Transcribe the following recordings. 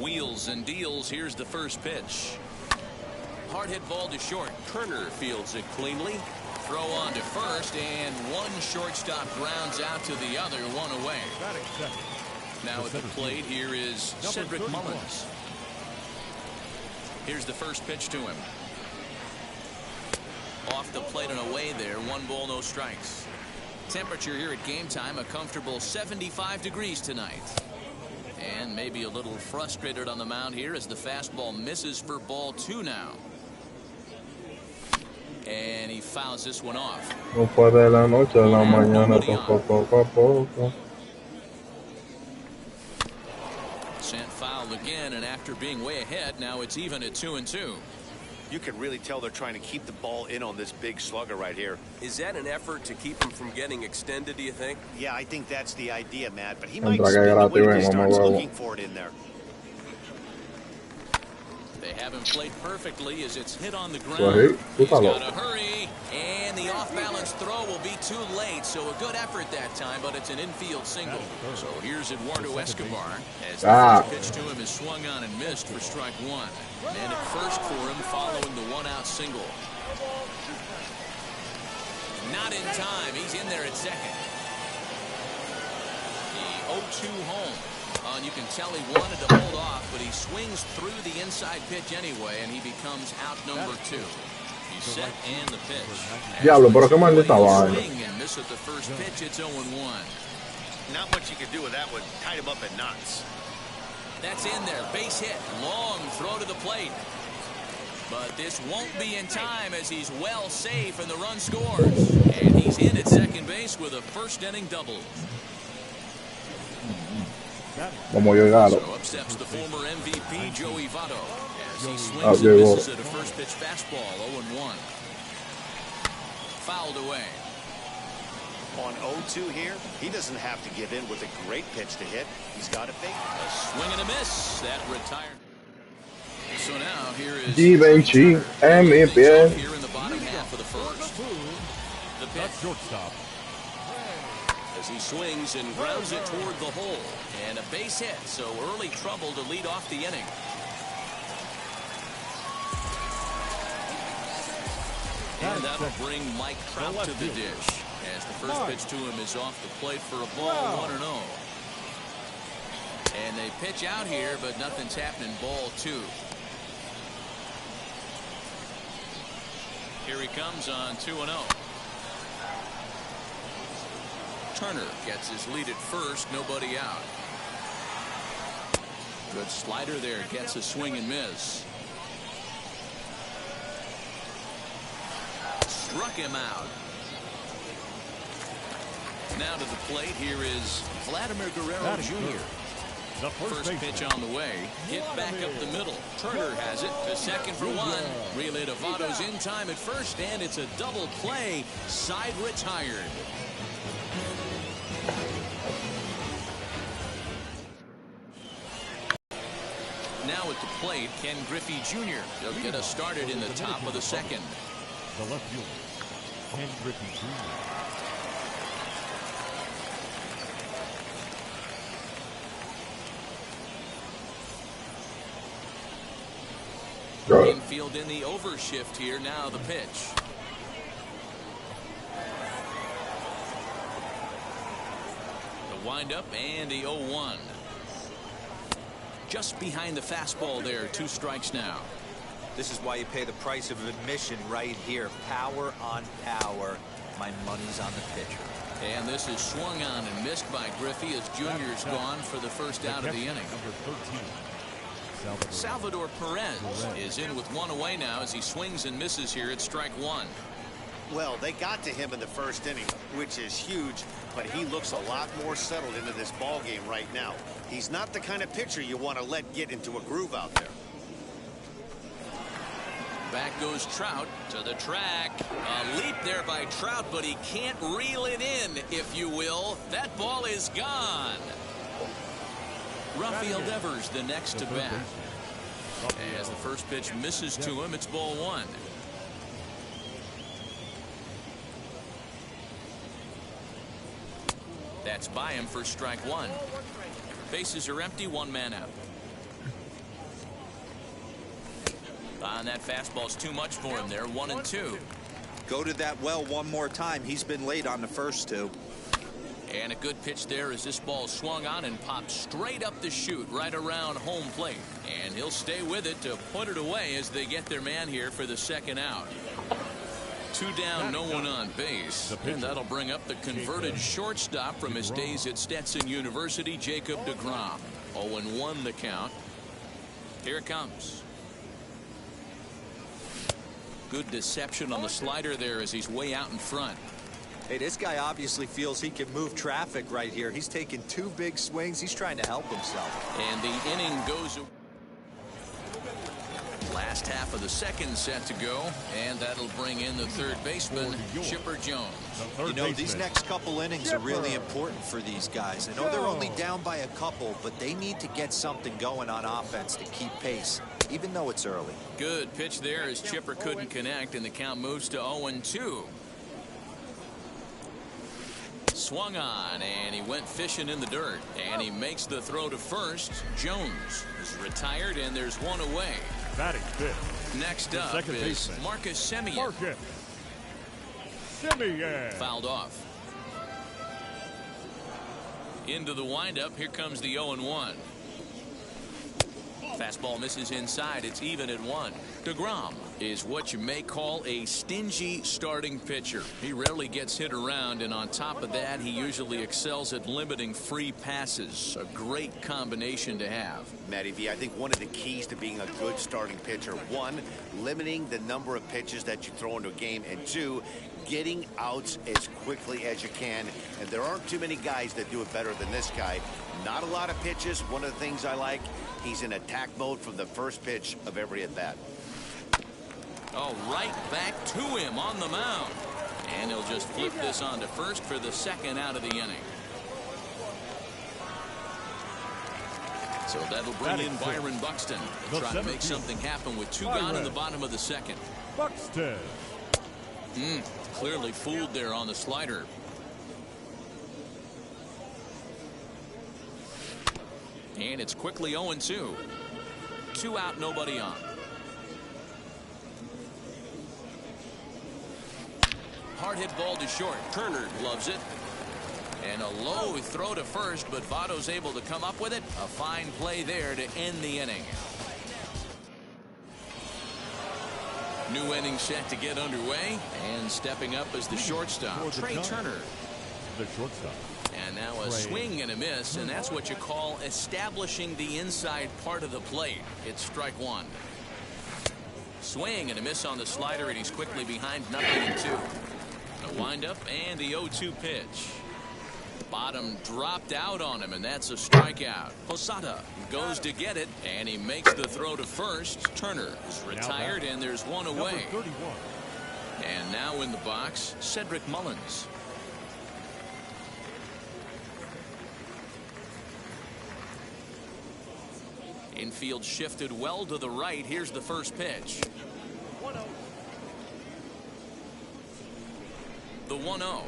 wheels and deals. Here's the first pitch. Hard hit ball to short. Turner fields it cleanly. Throw on to first, and one shortstop grounds out to the other, one away. Now at the plate, here is Cedric Mullins. Here's the first pitch to him. Off the plate and away there. 1 ball, no strikes. Temperature here at game time, a comfortable 75 degrees tonight. And maybe a little frustrated on the mound here as the fastball misses for ball 2 now. And he fouls this one off. Sent foul again, and after being way ahead, now it's even at 2-2. You can really tell they're trying to keep the ball in on this big slugger right here. Is that an effort to keep him from getting extended, do you think? Yeah, I think that's the idea, Matt. But he might spin the way he starts looking for it in there. They have him played perfectly as it's hit on the ground. He's got to hurry, and the off-balance throw will be too late. So a good effort that time, but it's an infield single. So here's Eduardo Escobar as the first pitch to him is swung on and missed for strike 1. Man at first for him following the 1-out single. Not in time. He's in there at second. The 0-2 home. And you can tell he wanted to hold off, but he swings through the inside pitch anyway, and he becomes out number 2. He's set and the pitch. Diablo, pero qué maldita vaina. Swing and miss at the first pitch. It's 0-1. Not much you can do with that one. Tied him up in knots. That's in there. Base hit. Long throw to the plate. But this won't be in time as he's well safe and the run scores. And he's in at second base with a first inning double. So up steps the former MVP, Joey Votto, as he swings and misses at a first pitch fastball, 0-1. Fouled away. On 0-2 here, he doesn't have to give in with a great pitch to hit. He's got it big. A swing and a miss. That retired. So now here is here in the bottom half of the first. The pitch. Shortstop. As he swings and grounds it toward the hole. And a base hit, so early trouble to lead off the inning. And that'll bring Mike Trout to the dish. As the first pitch to him is off the plate for a ball, 1-0. And they pitch out here, but nothing's happening. Ball 2. Here he comes on 2-0. Turner gets his lead at first, nobody out. Good slider there, gets a swing and miss. Struck him out. Now to the plate, here is Vladimir Guerrero Jr. The first pitch on the way. Hit back up the middle. Turner has it to second for 1. Relay to Votto's in time at first, and it's a double play. Side retired. Now at the plate, Ken Griffey Jr. He'll get us started in the top of the second. The left fielder, Ken Griffey Jr. Infield in the overshift here. Now the pitch. The windup and the 0-1. Just behind the fastball there. 2 strikes now. This is why you pay the price of admission right here. Power on power. My money's on the pitcher. And this is swung on and missed by Griffey as Junior's gone for the first out of the inning. Salvador Perez is in with 1 away now as he swings and misses here at strike 1. Well, they got to him in the first inning, which is huge, but he looks a lot more settled into this ball game right now. He's not the kind of pitcher you want to let get into a groove out there. Back goes Trout to the track. A leap there by Trout, but he can't reel it in, if you will. That ball is gone. Rafael Devers the next to bat. As the first pitch misses to him, it's ball 1. That's by him for strike 1. Bases are empty, 1 man out. And that fastball's too much for him there. 1-2. Go to that well one more time. He's been late on the first two. And a good pitch there as this ball swung on and popped straight up the chute right around home plate. And he'll stay with it to put it away as they get their man here for the second out. 2 down, no one on base. And that'll bring up the converted shortstop from his days at Stetson University, Jacob deGrom. 0-1 the count. Here it comes. Good deception on the slider there as he's way out in front. Hey, this guy obviously feels he can move traffic right here. He's taking 2 big swings. He's trying to help himself. And the inning goes. Last half of the second set to go, and that'll bring in the third baseman, Chipper Jones. You know, these next couple innings are really important for these guys. I know they're only down by a couple, but they need to get something going on offense to keep pace, even though it's early. Good pitch there as Chipper couldn't connect, and the count moves to 0-2. Swung on, and he went fishing in the dirt, and he makes the throw to first. Jones is retired, and there's one away. Batting fifth. Next up is baseman, Marcus Semien. Marcus Semien. Fouled off. Into the windup. Here comes the 0-1. Fastball misses inside. It's even at 1. deGrom is what you may call a stingy starting pitcher. He rarely gets hit around, and on top of that, he usually excels at limiting free passes. A great combination to have. Matty V, I think one of the keys to being a good starting pitcher, 1, limiting the number of pitches that you throw into a game, and 2, getting outs as quickly as you can. And there aren't too many guys that do it better than this guy. Not a lot of pitches. One of the things I like, he's in attack mode from the first pitch of every at bat. Oh, right back to him on the mound. And he'll just flip this on to first for the second out of the inning. So that'll bring in Byron Buxton. Try to make something happen with 2 gone in the bottom of the second. Buxton. Clearly fooled there on the slider. And it's quickly 0-2. 2 out, nobody on. Hard hit ball to short. Turner loves it. And a low throw to first, but Votto's able to come up with it. A fine play there to end the inning. New inning set to get underway, and stepping up as the shortstop, Trey Turner. The shortstop. And now a swing and a miss, and that's what you call establishing the inside part of the plate. It's strike 1. Swing and a miss on the slider, and he's quickly behind 0-2. A windup and the 0-2 pitch. Bottom dropped out on him, and that's a strikeout. Posada goes to get it, and he makes the throw to first. Turner is retired, and there's one away. And now in the box, Cedric Mullins. Infield shifted well to the right. Here's the first pitch. The 1-0.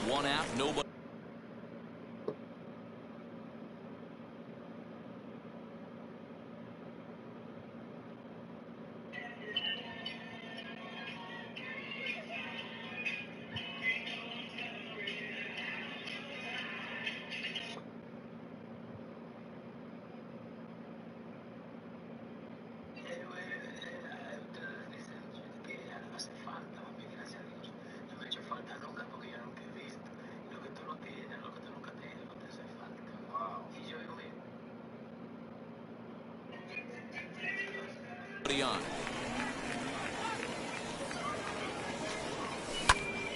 One out, nobody. On.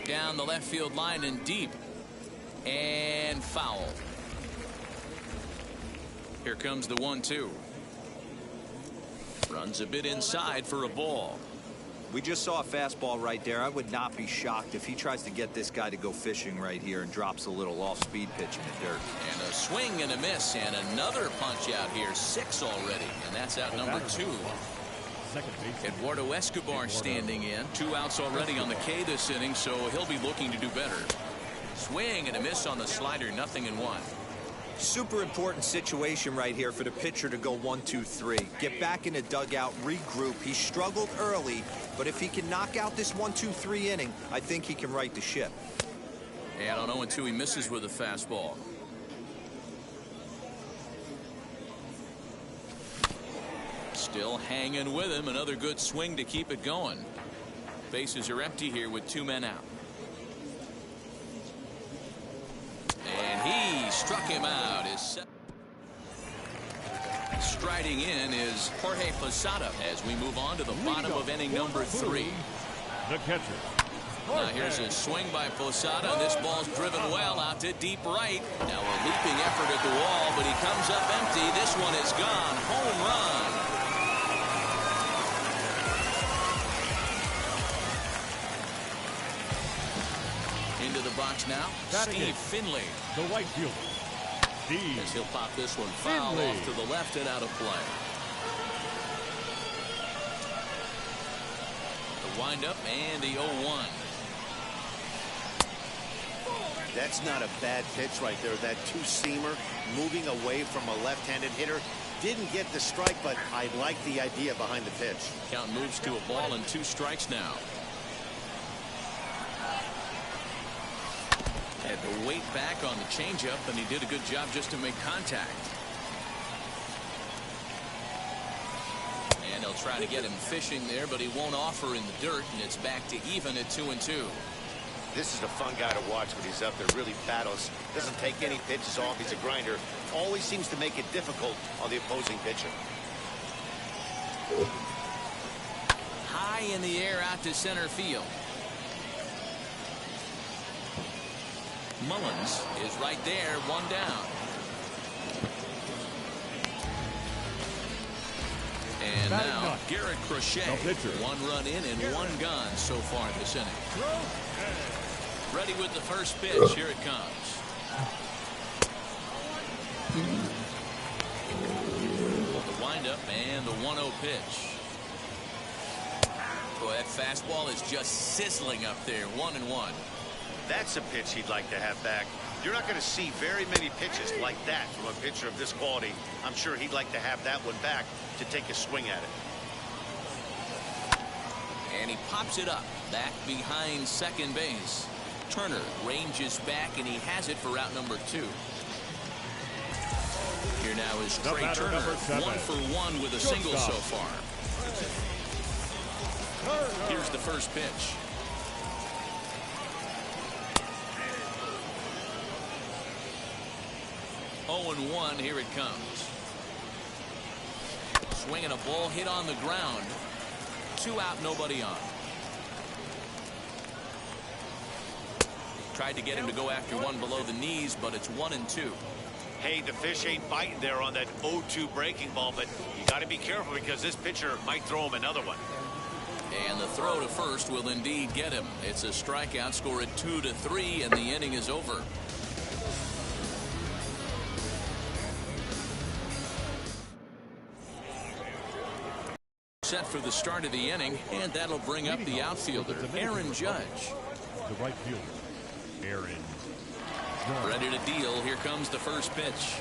Down the left field line and deep, and foul. Here comes the 1-2. Runs a bit inside for a ball. We just saw a fastball right there. I would not be shocked if he tries to get this guy to go fishing right here and drops a little off-speed pitch in the dirt. And a swing and a miss, and another punch out here. 6 already, and that's out number 2. Eduardo Escobar standing in. 2 outs already on the K this inning, so he'll be looking to do better. Swing and a miss on the slider, 0-1. Super important situation right here for the pitcher to go 1-2-3. Get back in the dugout, regroup. He struggled early, but if he can knock out this 1-2-3 inning, I think he can right the ship. Yeah, I don't know until he misses with a fastball. Still hanging with him. Another good swing to keep it going. Bases are empty here with 2 men out. And he struck him out. Striding in is Jorge Posada as we move on to the bottom of inning number 3. The catcher. Now here's a swing by Posada, and this ball's driven well out to deep right. Now a leaping effort at the wall, but he comes up empty. This one is gone. Home run. Into the box now, Steve Finley. The right fielder. As he'll pop this one foul off to the left and out of play. The windup and the 0-1. That's not a bad pitch right there. That two-seamer moving away from a left-handed hitter. Didn't get the strike, but I like the idea behind the pitch. Count moves to a ball and 2 strikes now. Had to wait back on the changeup, and he did a good job just to make contact. And they'll try to get him fishing there, but he won't offer in the dirt, and it's back to even at 2-2. This is a fun guy to watch when he's up there. Really battles. Doesn't take any pitches off. He's a grinder. Always seems to make it difficult on the opposing pitcher. High in the air out to center field. Mullins is right there, 1 down. And now Garrett Crochet, 1 run in and 1 gone so far this inning. Ready with the first pitch. Here it comes. The windup and the 1-0 pitch. Boy, that fastball is just sizzling up there. 1-1. That's a pitch he'd like to have back. You're not going to see very many pitches like that from a pitcher of this quality. I'm sure he'd like to have that one back to take a swing at it. And he pops it up back behind second base. Turner ranges back, and he has it for out number 2. Here now is Trey Turner, 1 for 1 with a single so far. Here's the first pitch. Oh, and 1. Here it comes. Swinging a ball hit on the ground. 2 out, nobody on. Tried to get him to go after one below the knees, but it's 1-2. Hey, the fish ain't biting there on that 0-2 breaking ball, but you got to be careful because this pitcher might throw him another one. And the throw to first will indeed get him. It's a strikeout, score at 2-3, and the inning is over. Set for the start of the inning, and that'll bring up the outfielder, Aaron Judge. The right fielder, Aaron. Ready to deal. Here comes the first pitch.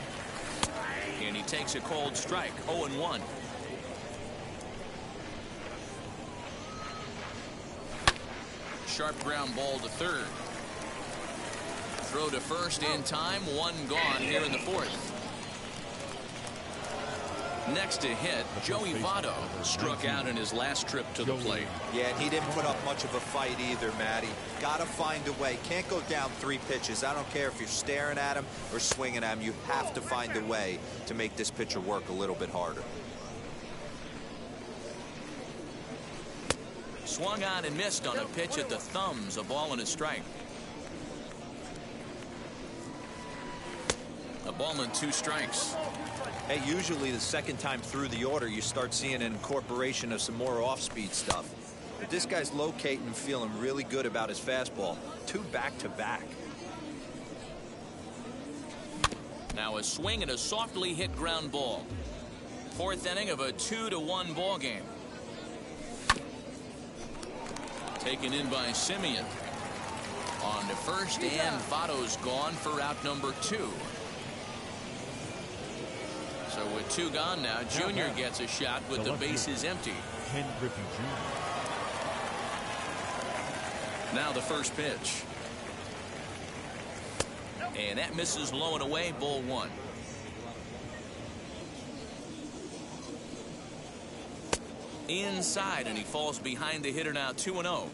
And he takes a cold strike. 0-1. Sharp ground ball to third. Throw to first in time. 1 gone here in the 4th. Next to hit, Joey Votto struck out in his last trip to the plate. Yeah, and he didn't put up much of a fight either, Matty. Got to find a way. Can't go down 3 pitches. I don't care if you're staring at him or swinging at him. You have to find a way to make this pitcher work a little bit harder. Swung on and missed on a pitch at the thumbs. A ball and a strike. A ball and 2 strikes. Hey, usually the second time through the order, you start seeing an incorporation of some more off-speed stuff. But this guy's locating and feeling really good about his fastball. 2 back-to-back. Now a swing and a softly hit ground ball. 4th inning of a 2-1 ball game. Taken in by Simeon. On to first, and Votto's gone for out number 2. So with 2 gone now, Junior gets a shot with the bases empty. Ken Griffey Jr. Now the first pitch. And that misses low and away, ball 1. Inside, and he falls behind the hitter now, 2-0.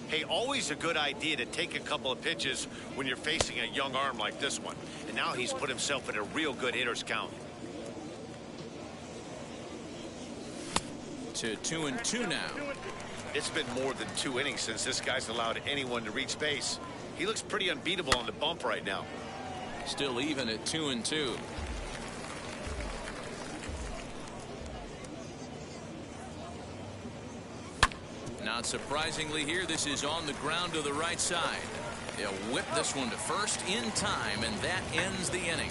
Hey, always a good idea to take a couple of pitches when you're facing a young arm like this one. And now he's put himself in a real good hitter's count. To 2-2 now. It's been more than 2 innings since this guy's allowed anyone to reach base. He looks pretty unbeatable on the bump right now. Still even at 2-2. Not surprisingly here, this is on the ground to the right side. They'll whip this one to first in time, and that ends the inning.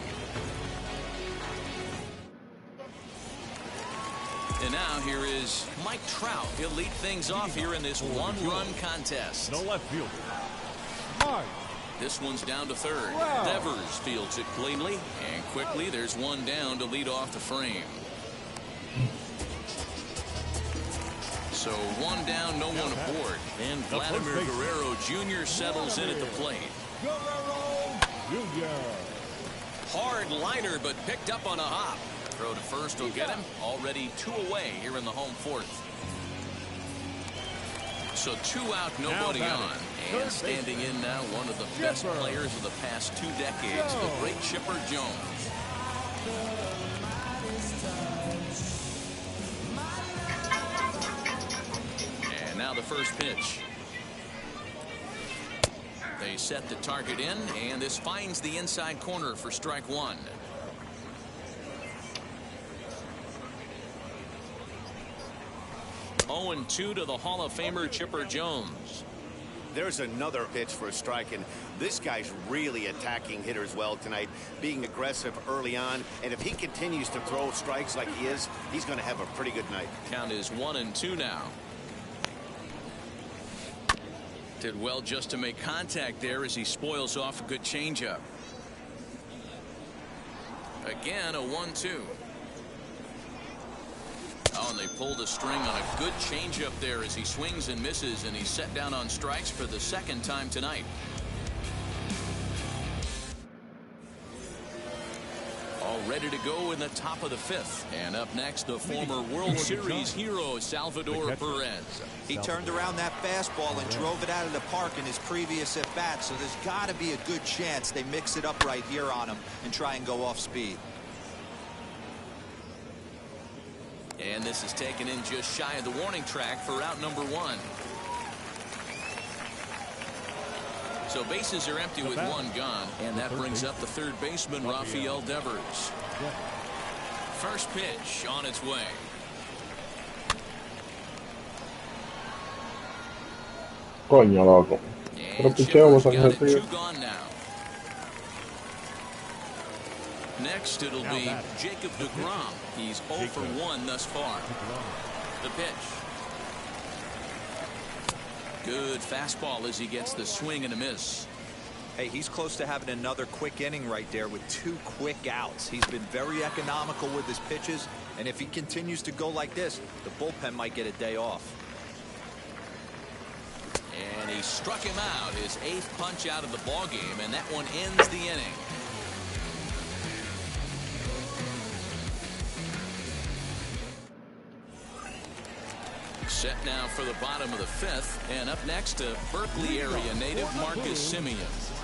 And now here is Mike Trout. He'll lead things off here in this 1-run contest. No left fielder. Mike. This one's down to third. Devers fields it cleanly, and quickly there's one down to lead off the frame. So 1 down, no one aboard. And Vladimir Guerrero Jr. settles in at the plate. Guerrero Jr. Hard liner, but picked up on a hop. Throw to first will get him. Already 2 away here in the home 4th. So 2 out, nobody on. And standing in now, one of the best players of the past 2 decades, the great Chipper Jones. And now the first pitch. They set the target in, and this finds the inside corner for strike 1. Oh, 0-2 to the Hall of Famer Chipper Jones. There's another pitch for a strike, and this guy's really attacking hitters well tonight, being aggressive early on. And if he continues to throw strikes like he is, he's going to have a pretty good night. Count is 1-2 now. Did well just to make contact there as he spoils off a good changeup. Again, a 1-2. Oh, and they pulled a string on a good changeup there as he swings and misses, and he's set down on strikes for the 2nd time tonight. All ready to go in the top of the 5th. And up next, the former World Series hero, Salvador Perez. He turned around that fastball and drove it out of the park in his previous at-bat, so there's got to be a good chance they mix it up right here on him and try and go off speed. And this is taken in just shy of the warning track for out number 1. So bases are empty with 1 gone, and that brings up the 3rd baseman, Rafael Devers. First pitch on its way. Coño, loco. Pero picheamos a ese tío. 2 gone now. Next, it'll be Jacob deGrom. He's 0 for 1 thus far. The pitch. Good fastball as he gets the swing and a miss. Hey, he's close to having another quick inning right there with 2 quick outs. He's been very economical with his pitches, and if he continues to go like this, the bullpen might get a day off. And he struck him out, his 8th punch out of the ballgame, and that one ends the inning. Set now for the bottom of the 5th, and up next to Berkeley area native Marcus Simeon.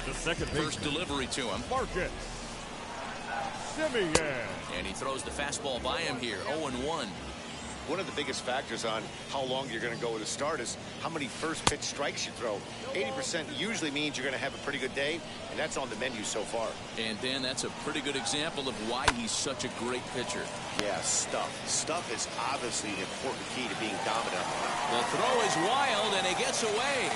The second First delivery to him. Marcus Simeon. And he throws the fastball by him here, 0-1. One of the biggest factors on how long you're going to go with a start is how many first pitch strikes you throw. 80% usually means you're going to have a pretty good day, and that's on the menu so far. And Dan, that's a pretty good example of why he's such a great pitcher. Yeah, stuff. Stuff is obviously an important key to being dominant. The throw is wild, and he gets away.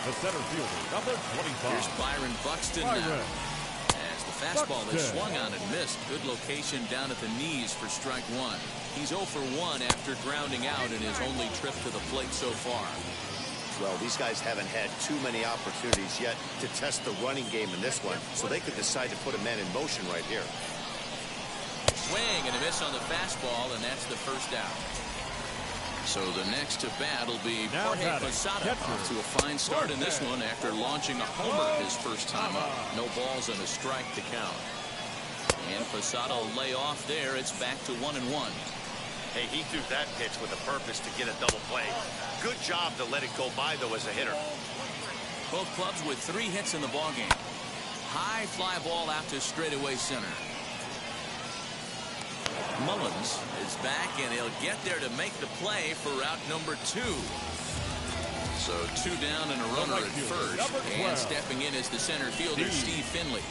The center fielder, number 25. Here's Byron Buxton now. As the fastball is swung on and missed. Good location down at the knees for strike 1. He's 0 for 1 after grounding out in his only trip to the plate so far. Well, these guys haven't had too many opportunities yet to test the running game in this one, so they could decide to put a man in motion right here. Swing and a miss on the fastball, and that's the first out. So the next to bat will be Jorge Posada, off to a fine start in this one after launching a homer his first time up. No balls and a strike to count. And Posada will lay off there. It's back to 1-1. Hey, he threw that pitch with a purpose to get a double play. Good job to let it go by, though, as a hitter. Both clubs with 3 hits in the ballgame. High fly ball out to straightaway center. Mullins is back, and he'll get there to make the play for route number 2. So 2 down and a runner at first. And stepping in is the center fielder, Steve Finley.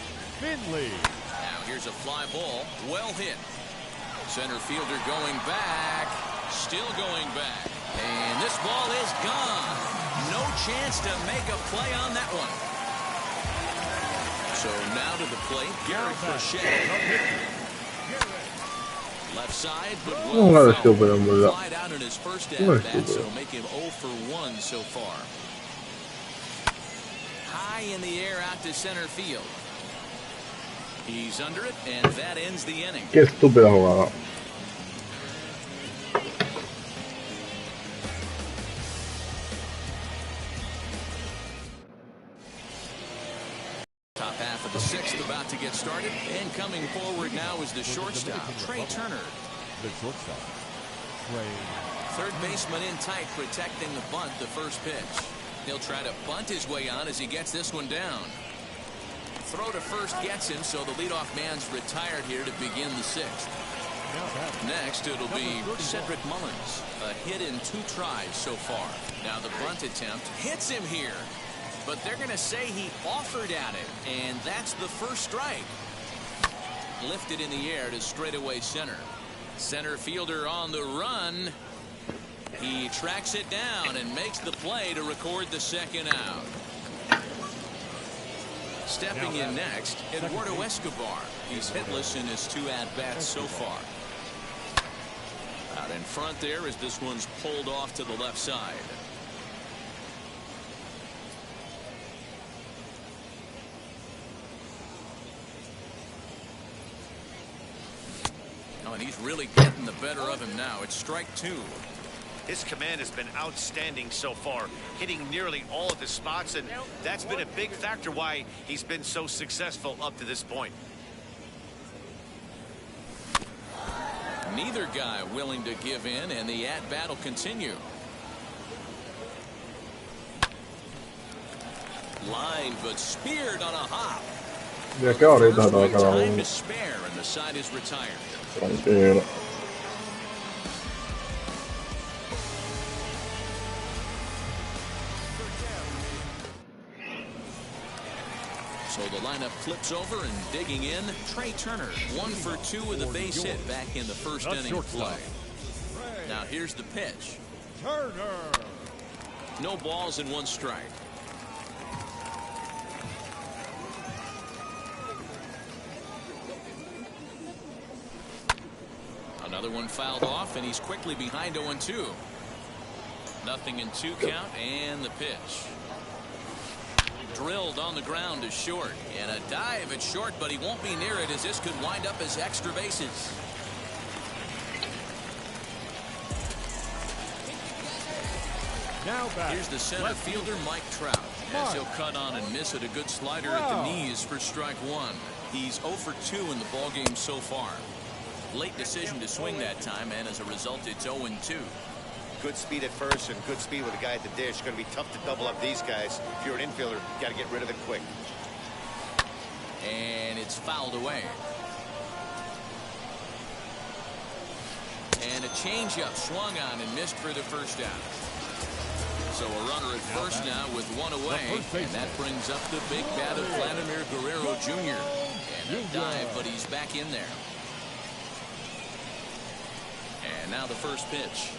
Now here's a fly ball. Well hit. Center fielder going back. Still going back. And this ball is gone. No chance to make a play on that one. So now to the plate, Garrett Crochet. Left side, but well flied out in his first at-bat, so make him 0 for 1 so far. High in the air out to center field. He's under it, and that ends the inning. Qué estúpida jugada. Top half of the 6th about to get started, and coming forward now is the shortstop, Trey Turner. The shortstop, Trey. Third baseman in tight, protecting the bunt, the first pitch. He'll try to bunt his way on as he gets this one down. Throw to first gets him, so the leadoff man's retired here to begin the 6th. Next, it'll be Cedric Mullins. A hit in 2 tries so far. Now the bunt attempt hits him here. But they're going to say he offered at it, and that's the first strike. Lifted in the air to straightaway center. Center fielder on the run. He tracks it down and makes the play to record the second out. Stepping in next, Eduardo Escobar. He's hitless in his 2 at-bats so far. Out in front there as this one's pulled off to the left side. Oh, and he's really getting the better of him now. It's strike 2. His command has been outstanding so far, hitting nearly all of his spots, and that's been a big factor why he's been so successful up to this point. Neither guy willing to give in, and the at-bat will continue. Line, but speared on a hop. Ya que ahorita está cada Time uno. to spare, and the side is retired. Tranquilo. So the lineup flips over, and digging in, Trey Turner. 1 for 2 with a base hit back in the first inning of play. Now here's the pitch. Turner. No balls and 1 strike. Another one fouled off, and he's quickly behind 0-2. Nothing in 2 count, and the pitch. Drilled on the ground to short, and a dive at short, but he won't be near it as this could wind up as extra bases. Now back. Here's the center fielder, Mike Trout, as he'll cut on and miss at a good slider at the knees for strike 1. He's 0 for 2 in the ballgame so far. Late decision to swing that time, and as a result, it's 0-2. Good speed at first and good speed with a guy at the dish. Going to be tough to double up these guys. If you're an infielder, you got to get rid of it quick. And it's fouled away. And a changeup swung on and missed for the first out. So a runner at first now with 1 away, and that brings up the big bat of Vladimir Guerrero Jr. And a dive, but he's back in there. And now the first pitch.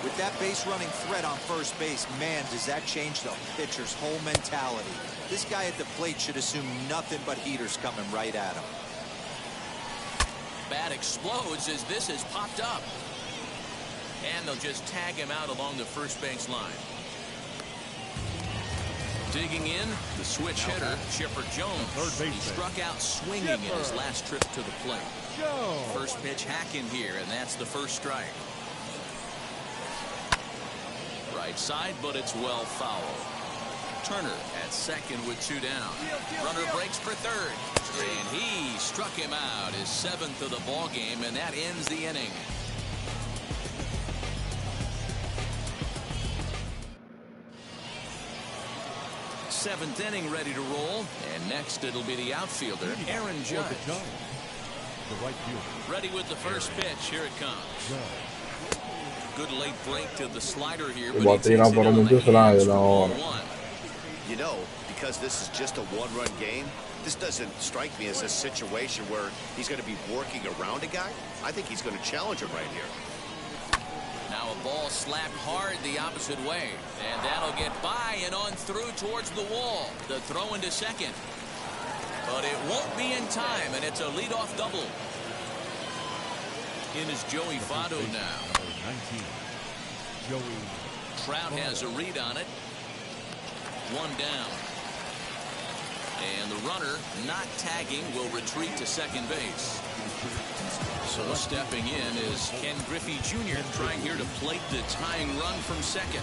With that base running threat on first base, man, does that change the pitcher's whole mentality. This guy at the plate should assume nothing but heaters coming right at him. Bat explodes as this has popped up. And they'll just tag him out along the first base line. Digging in, the switch hitter, Chipper Jones. He struck out swinging in his last trip to the plate. First pitch hacking here, and that's the first strike. Right side, but it's well fouled. Turner at second with 2 down. Runner breaks for third. And he struck him out, his 7th of the ball game, and that ends the inning. Seventh inning ready to roll. And next it'll be the outfielder, Aaron Judge. The right fielder. Ready with the first pitch. Here it comes. Good late break to the slider here. But he takes it on the hands for ball 1. You know, because this is just a one-run game, this doesn't strike me as a situation where he's going to be working around a guy. I think he's going to challenge him right here. Now a ball slapped hard the opposite way. And that'll get by and on through towards the wall. The throw into second. But it won't be in time, and it's a leadoff double. In is Joey Votto now. Number 19. Joey. Trout has a read on it. 1 down. And the runner, not tagging, will retreat to second base. So stepping in is Ken Griffey Jr. trying here to plate the tying run from second.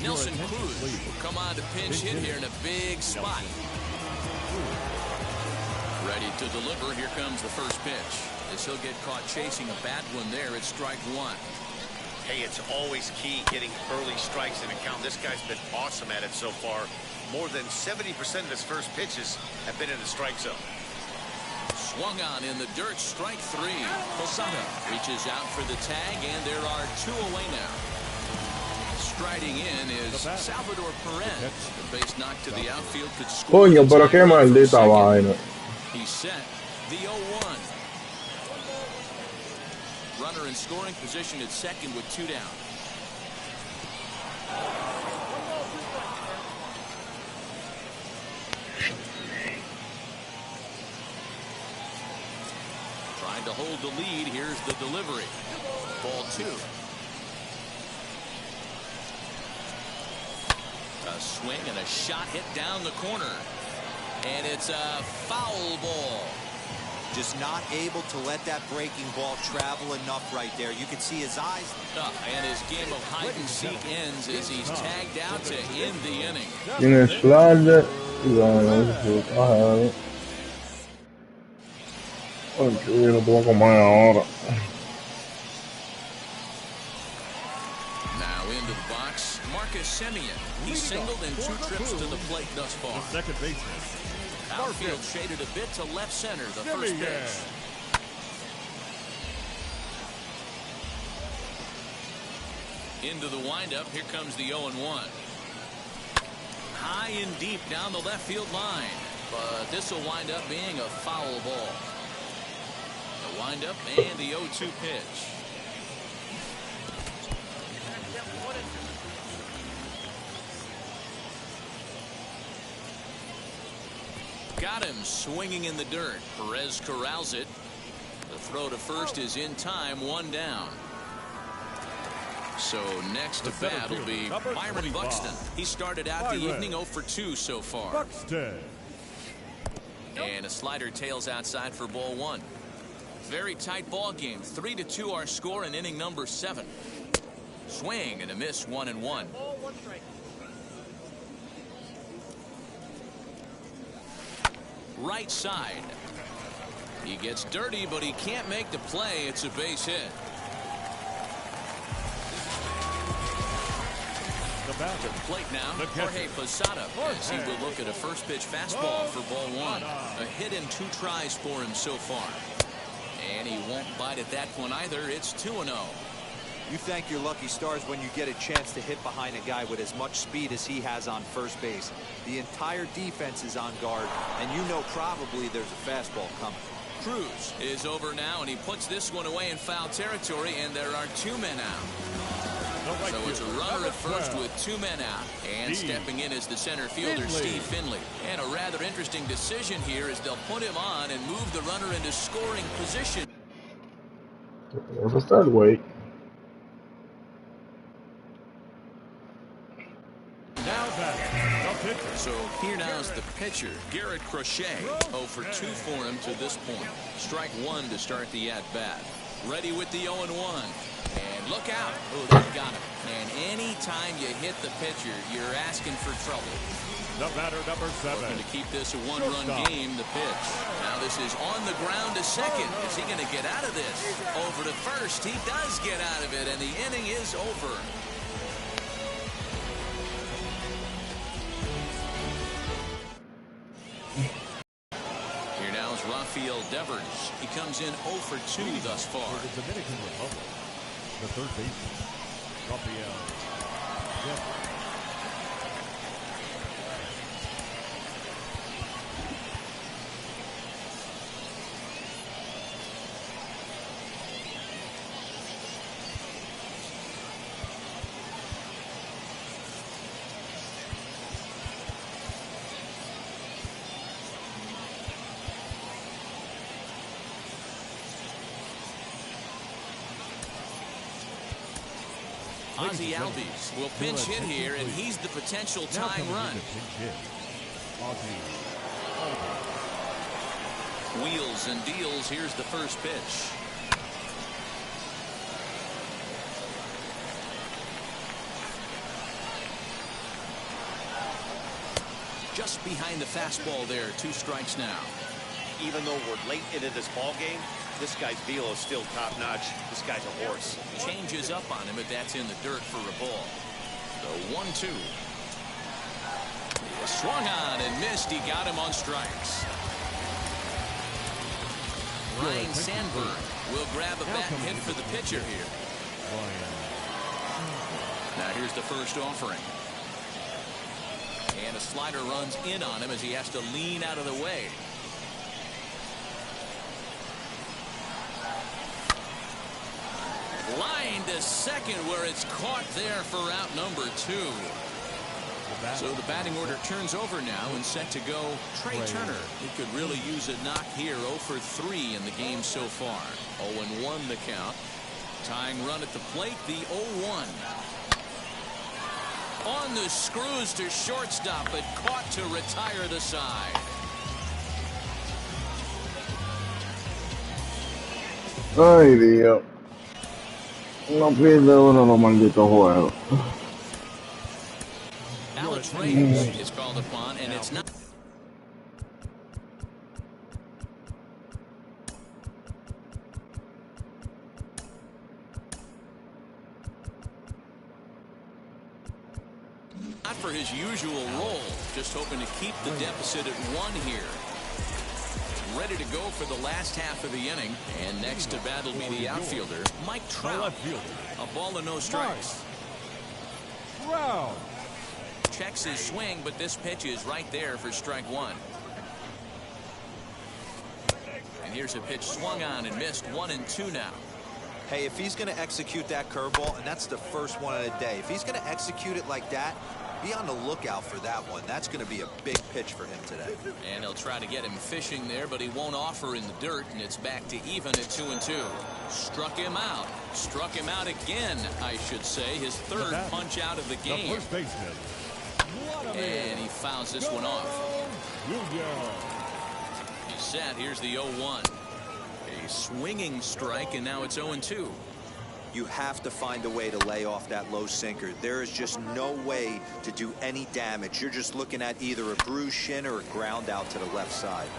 Nelson Cruz will come on to pinch hit here in a big spot. Ready to deliver. Here comes the first pitch. As he'll get caught chasing a bad one there, it's strike 1. Hey, it's always key getting early strikes in a count. This guy's been awesome at it so far. More than 70% of his first pitches have been in the strike zone. Swung on in the dirt, strike 3. Posada reaches out for the tag, and there are 2 away now. Striding in is Salvador Perez. The base knock to the outfield could score. Coño, pero qué maldita vaina. He's set the 0-1. Runner in scoring position at second with 2 down. Trying to hold the lead. Here's the delivery. Ball 2. A swing and a shot hit down the corner. And it's a foul ball. Just not able to let that breaking ball travel enough right there. You can see his eyes. And his game of hide and seek ends as he's tagged out to end the inning. Tiene slider. Ay, no puedo comer ahora. Now into the box, Marcus Semien. He's singled in 2 trips to the plate thus far. The second baseman. Outfield shaded a bit to left center, the first pitch. Into the windup, here comes the 0-1. High and deep down the left field line. But this will wind up being a foul ball. The windup and the 0-2 pitch. Got him swinging in the dirt. Perez corrals it. The throw to first is in time, 1 down. So next to bat will be Byron Buxton. He started out the evening 0 for 2 so far. Buxton. And a slider tails outside for ball 1. Very tight ball game. 3-2 our score in inning number 7. Swing and a miss, 1-1. Right side. He gets dirty, but he can't make the play. It's a base hit. To the plate now, Jorge Posada, as he will look at a first pitch fastball for ball 1. A hit in 2 tries for him so far. And he won't bite at that one either. It's 2-0. You thank your lucky stars when you get a chance to hit behind a guy with as much speed as he has on first base. The entire defense is on guard, and you know probably there's a fastball coming. Cruz is over now, and he puts this one away in foul territory, and there are 2 men out. So it's a runner at first with 2 men out. And stepping in is the center fielder, Steve Finley. And a rather interesting decision here is they'll put him on and move the runner into scoring position. There's a start weight. Now batting, the pitcher. So here now is the pitcher, Garrett Crochet. 0 for 2 for him to this point. Strike 1 to start the at-bat. Ready with the 0-1. And look out. Oh, they got him. And any time you hit the pitcher, you're asking for trouble. The batter, number 7. Looking to keep this a one-run game, the pitch. Now this is on the ground to second. Is he going to get out of this? Over to first. He does get out of it, and the inning is over. Here now is Rafael Devers. He comes in 0 for 2 thus far. For the Dominican Republic, the third baseman, Rafael Devers. Ozzie Albies will pinch hit here, and he's the potential tying run. Wheels and deals. Here's the first pitch. Just behind the fastball there. 2 strikes now. Even though we're late into this ball game, this guy's velo is still top-notch. This guy's a horse. Changes up on him, but that's in the dirt for a ball. The 1-2. He swung on and missed. He got him on strikes. Ryan Sandberg will grab a bat and hit for the pitcher here. Now here's the first offering. And a slider runs in on him as he has to lean out of the way. Line to second, where it's caught there for out number 2. So the batting order turns over now and set to go Trey Turner. He could really use a knock here. 0 for 3 in the game so far. 0-1 the count. Tying run at the plate, the 0-1. On the screws to shortstop, but caught to retire the side. Ay, Dios. No pierde uno los malditos juegos. Alex Reyes is called upon, and it's not. Not for his usual role, just hoping to keep the deficit at 1 here. Ready to go for the last half of the inning, and next to bat will be the outfielder, Mike Trout. A ball and no strikes. Checks his swing, but this pitch is right there for strike 1. And here's a pitch swung on and missed. 1-2 now. Hey, if he's going to execute that curveball, and that's the first one of the day, if he's going to execute it like that, be on the lookout for that one. That's going to be a big pitch for him today. And he'll try to get him fishing there, but he won't offer in the dirt, and it's back to even at 2-2. Struck him out. Struck him out again, I should say. His third punch out of the game. And he fouls this one off. He's set. Here's the 0-1. A swinging strike, and now it's 0-2. You have to find a way to lay off that low sinker. There is just no way to do any damage. You're just looking at either a bruised shin or a ground out to the left side.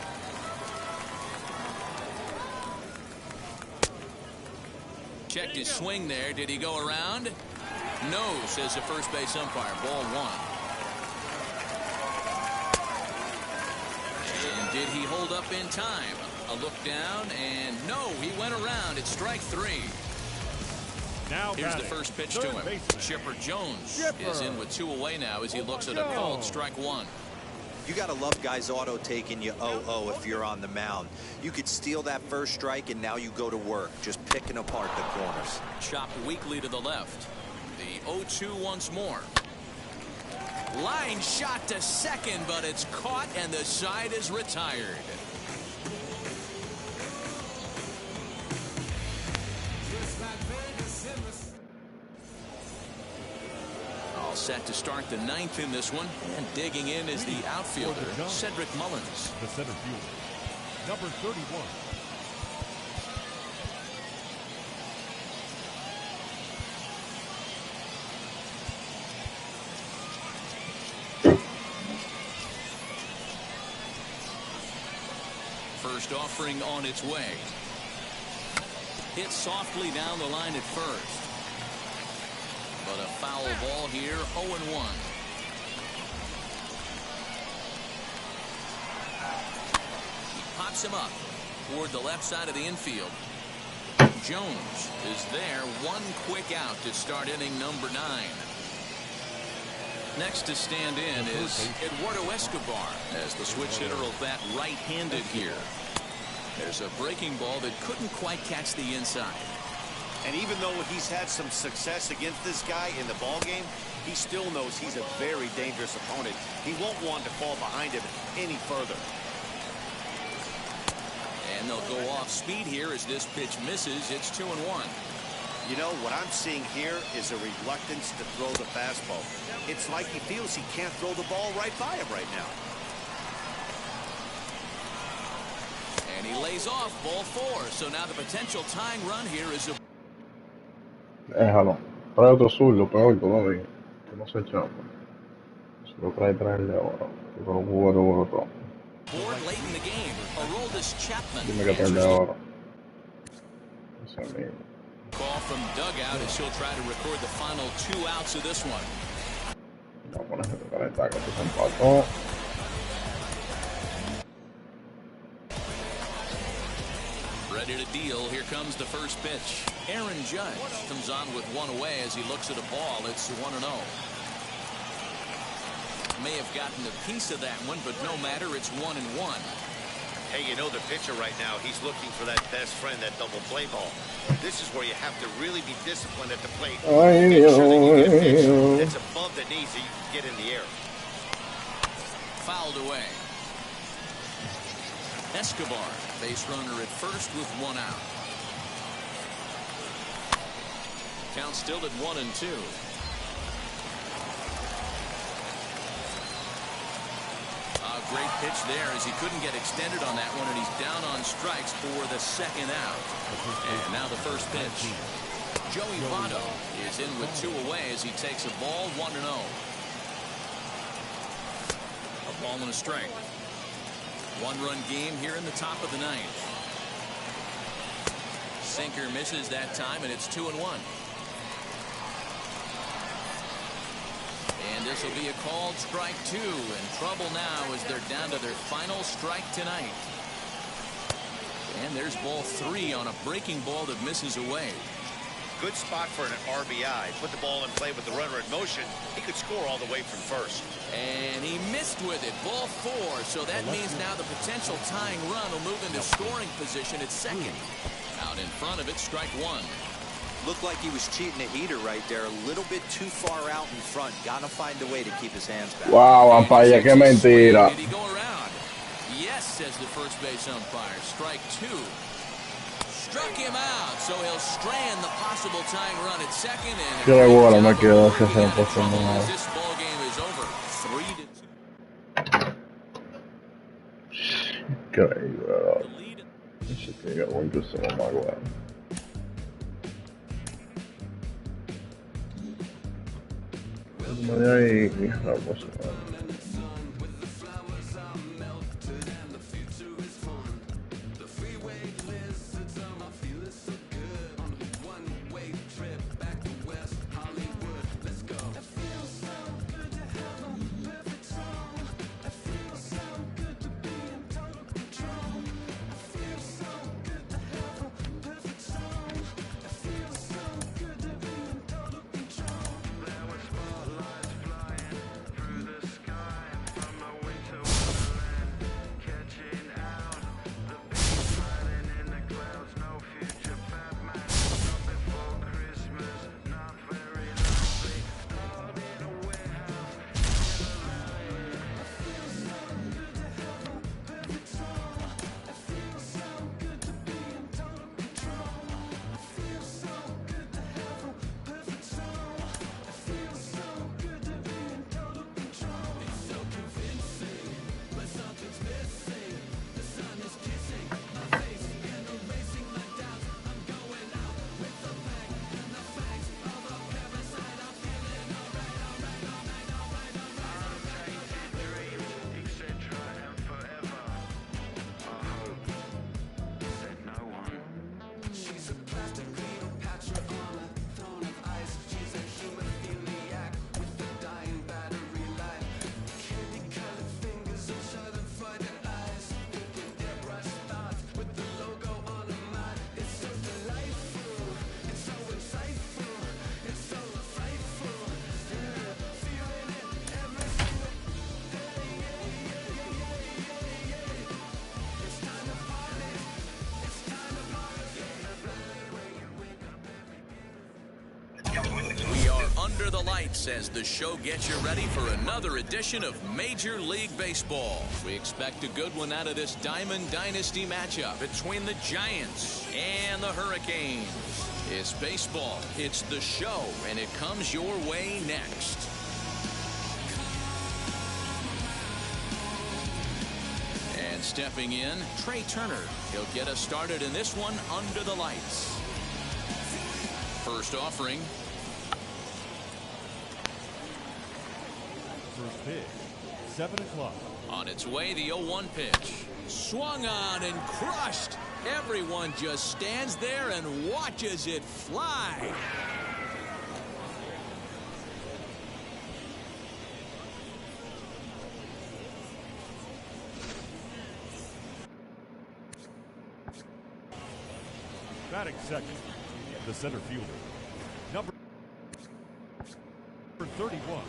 Checked his swing there. Did he go around? No, says the first base umpire. Ball 1. And did he hold up in time? A look down, and no, he went around. It's strike 3. Now here's the first pitch to him. Chipper Jones is in with 2 away now as he looks at a called strike 1. You got to love guys auto taking you 0-0 if you're on the mound. You could steal that first strike, and now you go to work, just picking apart the corners. Chopped weakly to the left. The 0-2 once more. Line shot to second, but it's caught and the side is retired. All set to start the ninth in this one. And digging in is the outfielder, Cedric Mullins. The center fielder, number 31. First offering on its way. Hit softly down the line at first. But a foul ball here, 0-1. He pops him up toward the left side of the infield. Jones is there, one quick out to start inning number 9. Next to stand in is Eduardo Escobar, as the switch hitter will bat right-handed here. There's a breaking ball that couldn't quite catch the inside. And even though he's had some success against this guy in the ballgame, he still knows he's a very dangerous opponent. He won't want to fall behind him any further. And they'll go off speed here as this pitch misses. It's 2-1. You know, what I'm seeing here is a reluctance to throw the fastball. It's like he feels he can't throw the ball right by him right now. And he lays off ball 4. So now the potential tying run here is a... Déjalo. Trae otro zurdo, peor todavía. Que no se chapa. Se lo traerle ahora. Que lo jugó de otro. Board late in the game. Aroldis Chapman. Dime que traerle ahora. Ese amigo. Call from dugout as he'll try to record the final 2 outs of this one. No pones que tocar el taco, que se empató. Ready to deal. Here comes the first pitch. Aaron Judge comes on with one away as he looks at a ball. It's 1-0. May have gotten a piece of that one, but no matter. It's 1-1. Hey, you know the pitcher right now, he's looking for that best friend, that double play ball. This is where you have to really be disciplined at the plate. Make sure that you get a pitch that's above the knees so you can get in the air. Fouled away. Escobar, base runner at first with 1 out. Count still at 1-2. Great pitch there as he couldn't get extended on that one, and he's down on strikes for the second out. And now the first pitch. Joey Votto is in with 2 away as he takes a ball, 1-0. A ball and a strike. 1-run game here in the top of the 9th. Sinker misses that time, and it's 2-1. And this will be a called strike 2. In trouble now as they're down to their final strike tonight. And there's ball 3 on a breaking ball that misses away. Good spot for an RBI. Put the ball in play with the runner in motion. He could score all the way from first. And he missed with it. Ball 4. So that means now the potential tying run will move into scoring position at second. Out in front of it, strike 1. Looked like he was cheating a heater right there. A little bit too far out in front. Gotta find a way to keep his hands back. Wow, umpire, qué mentira. Did he go around? Yes, says the first base umpire. Strike 2. Struck him out, so he'll strand the possible tying run at second. And Qué bola me quedó ese this ball game is over. 3-2. Increíble. Ese que llegó incluso más bueno. Ahí, vamos a ver. lights as the show gets you ready for another edition of Major League Baseball. We expect a good one out of this Diamond Dynasty matchup between the Giants and the Hurricanes. It's baseball, it's the show, and it comes your way next. And stepping in, Trey Turner. He'll get us started in this one under the lights. First offering. First pitch, 7 o'clock. On its way, the 0-1 pitch. Swung on and crushed. Everyone just stands there and watches it fly. Batting second, the center fielder, number 31.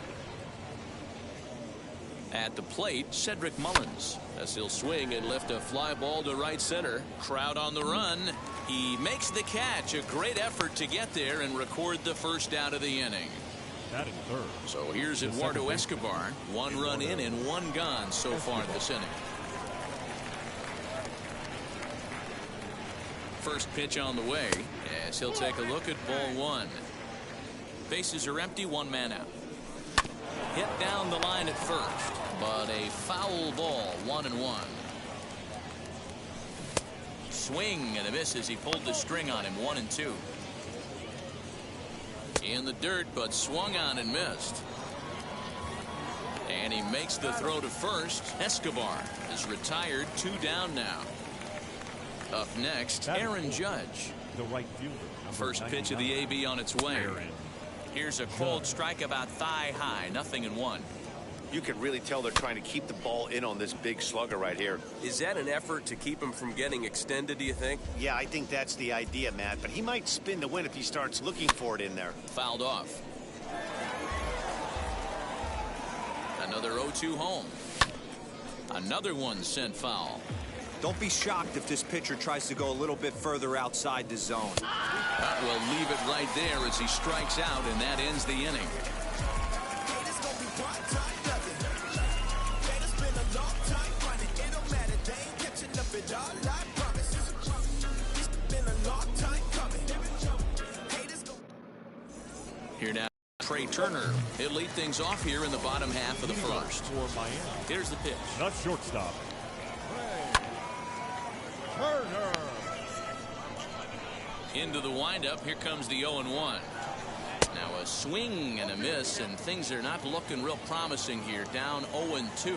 At the plate, Cedric Mullins, as he'll swing and lift a fly ball to right center. Crowd on the run. He makes the catch. A great effort to get there and record the first out of the inning. Batting third. So here's Eduardo Escobar. 1 run in and 1 gone so far this inning. First pitch on the way as he'll take a look at ball 1. Bases are empty, 1 man out. Hit down the line at first, but a foul ball, 1-1. Swing and a miss as he pulled the string on him, 1-2. In the dirt, but swung on and missed. And he makes the throw to first. Escobar is retired, 2 down now. Up next, Aaron Judge. The right fielder. First pitch of the AB on its way. Here's a cold strike about thigh high, 0-1. You can really tell they're trying to keep the ball in on this big slugger right here. Is that an effort to keep him from getting extended, do you think? Yeah, I think that's the idea, Matt, but he might spin to win if he starts looking for it in there. Fouled off. Another 0-2 home. Another one sent foul. Don't be shocked if this pitcher tries to go a little bit further outside the zone. That will leave it right there as he strikes out, and that ends the inning. Here now, Trey Turner. He'll lead things off here in the bottom half of the first. Here's the pitch. Not shortstop. Turner. Into the windup. Here comes the 0-1. Now a swing and a miss, and things are not looking real promising here. Down 0-2.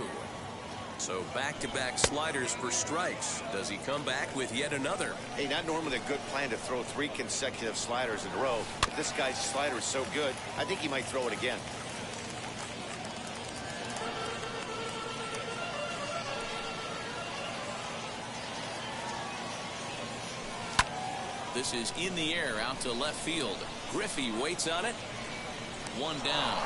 So back-to-back sliders for strikes. Does he come back with yet another? Hey, not normally a good plan to throw 3 consecutive sliders in a row. But this guy's slider is so good, I think he might throw it again. This is in the air out to left field. Griffey waits on it. 1 down.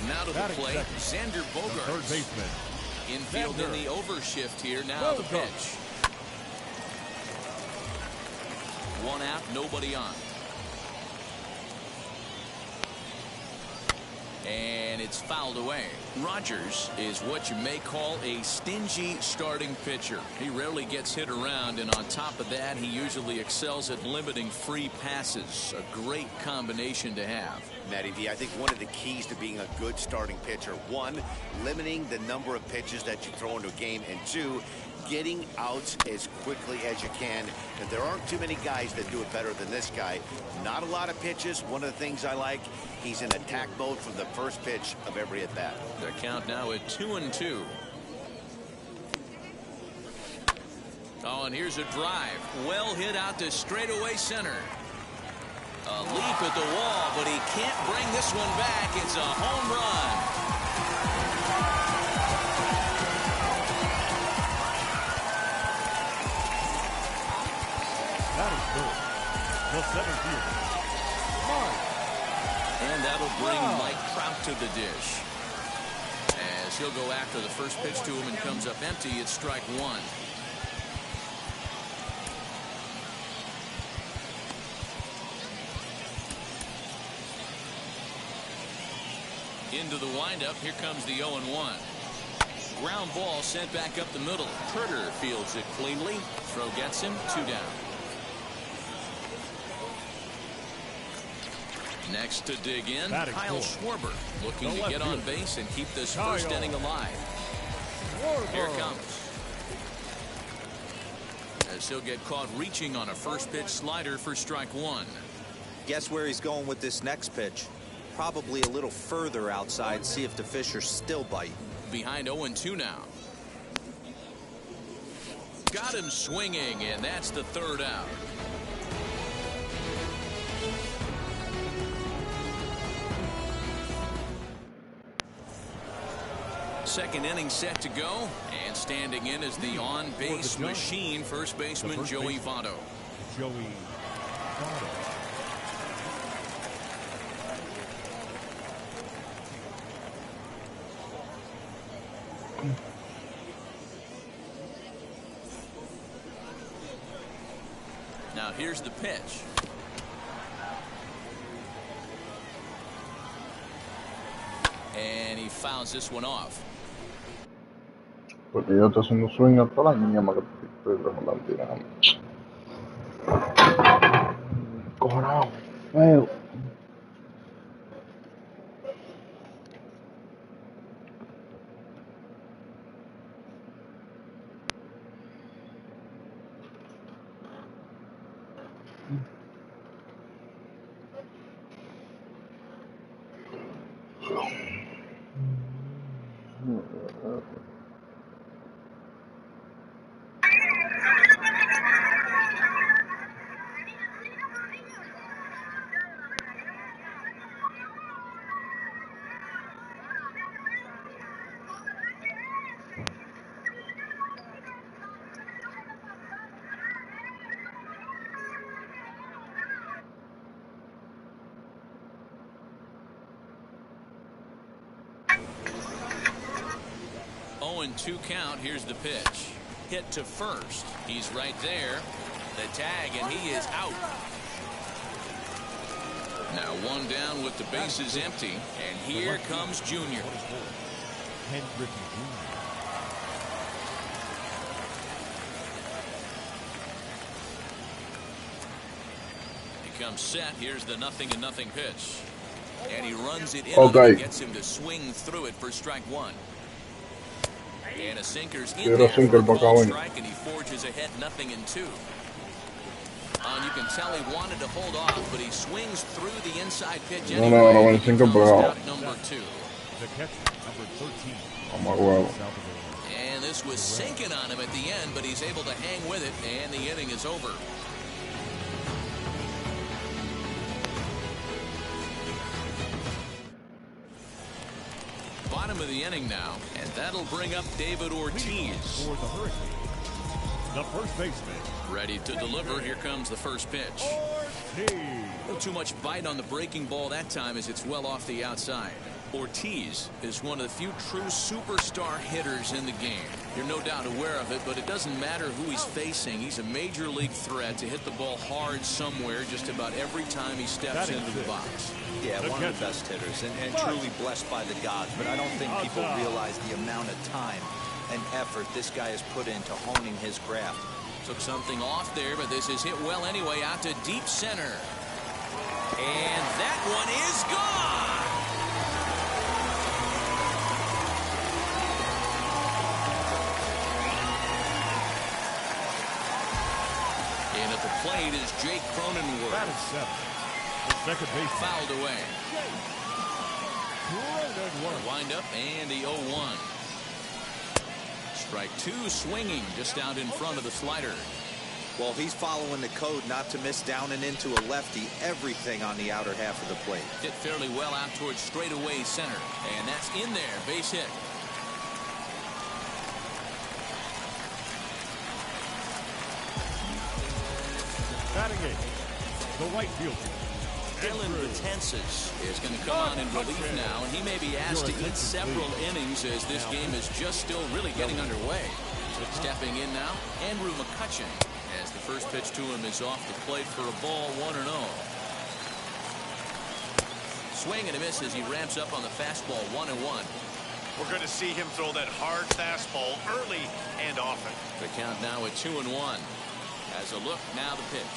Now to the plate, Xander Bogaerts. Third baseman. Infield in the overshift here. Now the pitch. 1 out, nobody on. And it's fouled away. Rogers is what you may call a stingy starting pitcher. He rarely gets hit around, and on top of that, he usually excels at limiting free passes. A great combination to have. Matty V, I think one of the keys to being a good starting pitcher, 1, limiting the number of pitches that you throw into a game, and 2, getting outs as quickly as you can. And there aren't too many guys that do it better than this guy. Not a lot of pitches. One of the things I like, he's in attack mode from the first pitch of every at-bat. Their count now at 2-2. Oh, and here's a drive. Well hit out to straightaway center. A leap at the wall, but he can't bring this one back. It's a home run. That is good. The center fielder. And that'll bring Mike Trout to the dish. As he'll go after the first pitch to him and comes up empty, it's strike 1. Into the windup. Here comes the 0-1. Ground ball sent back up the middle. Herter fields it cleanly. Throw gets him. 2 down. Next to dig in, Kyle Schwarber looking to get on base and keep this first inning alive. Here it comes. As he'll get caught reaching on a first pitch slider for strike 1. Guess where he's going with this next pitch? Probably a little further outside. See if the Fishers still bite. Behind 0-2 now. Got him swinging, and that's the 3rd out. Second inning set to go, and standing in is the on-base machine, first baseman Joey Votto. Now here's the pitch. And he fouls this one off. Porque yo estoy haciendo swing a toda la mierda que estoy tirando. Cojonado, feo. And 2 count. Here's the pitch. Hit to first. He's right there. The tag, and he is out. Now 1 down with the bases empty, and here comes Junior. He comes set. Here's the 0-0 pitch, and he runs it in. And gets him to swing through it for strike 1. And a sinker's in there for a ball strike, and he forges ahead 0-2. And you can tell he wanted to hold off, but he swings through the inside pitch anyway. Out number 2. The catcher, number 13. Oh my God. And this was sinking on him at the end, but he's able to hang with it, and the inning is over. Bottom of the inning now, and that'll bring up David Ortiz. For the Hurricanes, the first baseman. Ready to deliver. Here comes the first pitch. Not too much bite on the breaking ball that time as it's well off the outside. Ortiz is one of the few true superstar hitters in the game. You're no doubt aware of it, but it doesn't matter who he's facing. He's a major league threat to hit the ball hard somewhere just about every time he steps into the box. Yeah, one of the best hitters and truly blessed by the gods, but I don't think people realize the amount of time and effort this guy has put into honing his craft. Took something off there, but this is hit well anyway, out to deep center. And that one is gone! And at the plate is Jake Cronenworth. That is 7. The second base fouled away. Wind up and the 0-1. Strike 2 swinging just out in front of the slider. Well, he's following the code not to miss down and into a lefty. Everything on the outer half of the plate. Hit fairly well out towards straightaway center. And that's in there. Base hit. Batting 8. The right fielder. Dylan Betances is going to come on in relief now, and he may be asked to eat several innings as this game is just still really getting underway. Stepping in now, Andrew McCutcheon, as the first pitch to him is off the plate for a ball, 1-0. swing and a miss as he ramps up on the fastball. 1-1. We're going to see him throw that hard fastball early and often. The count now at 2-1. Has a look, now the pitch.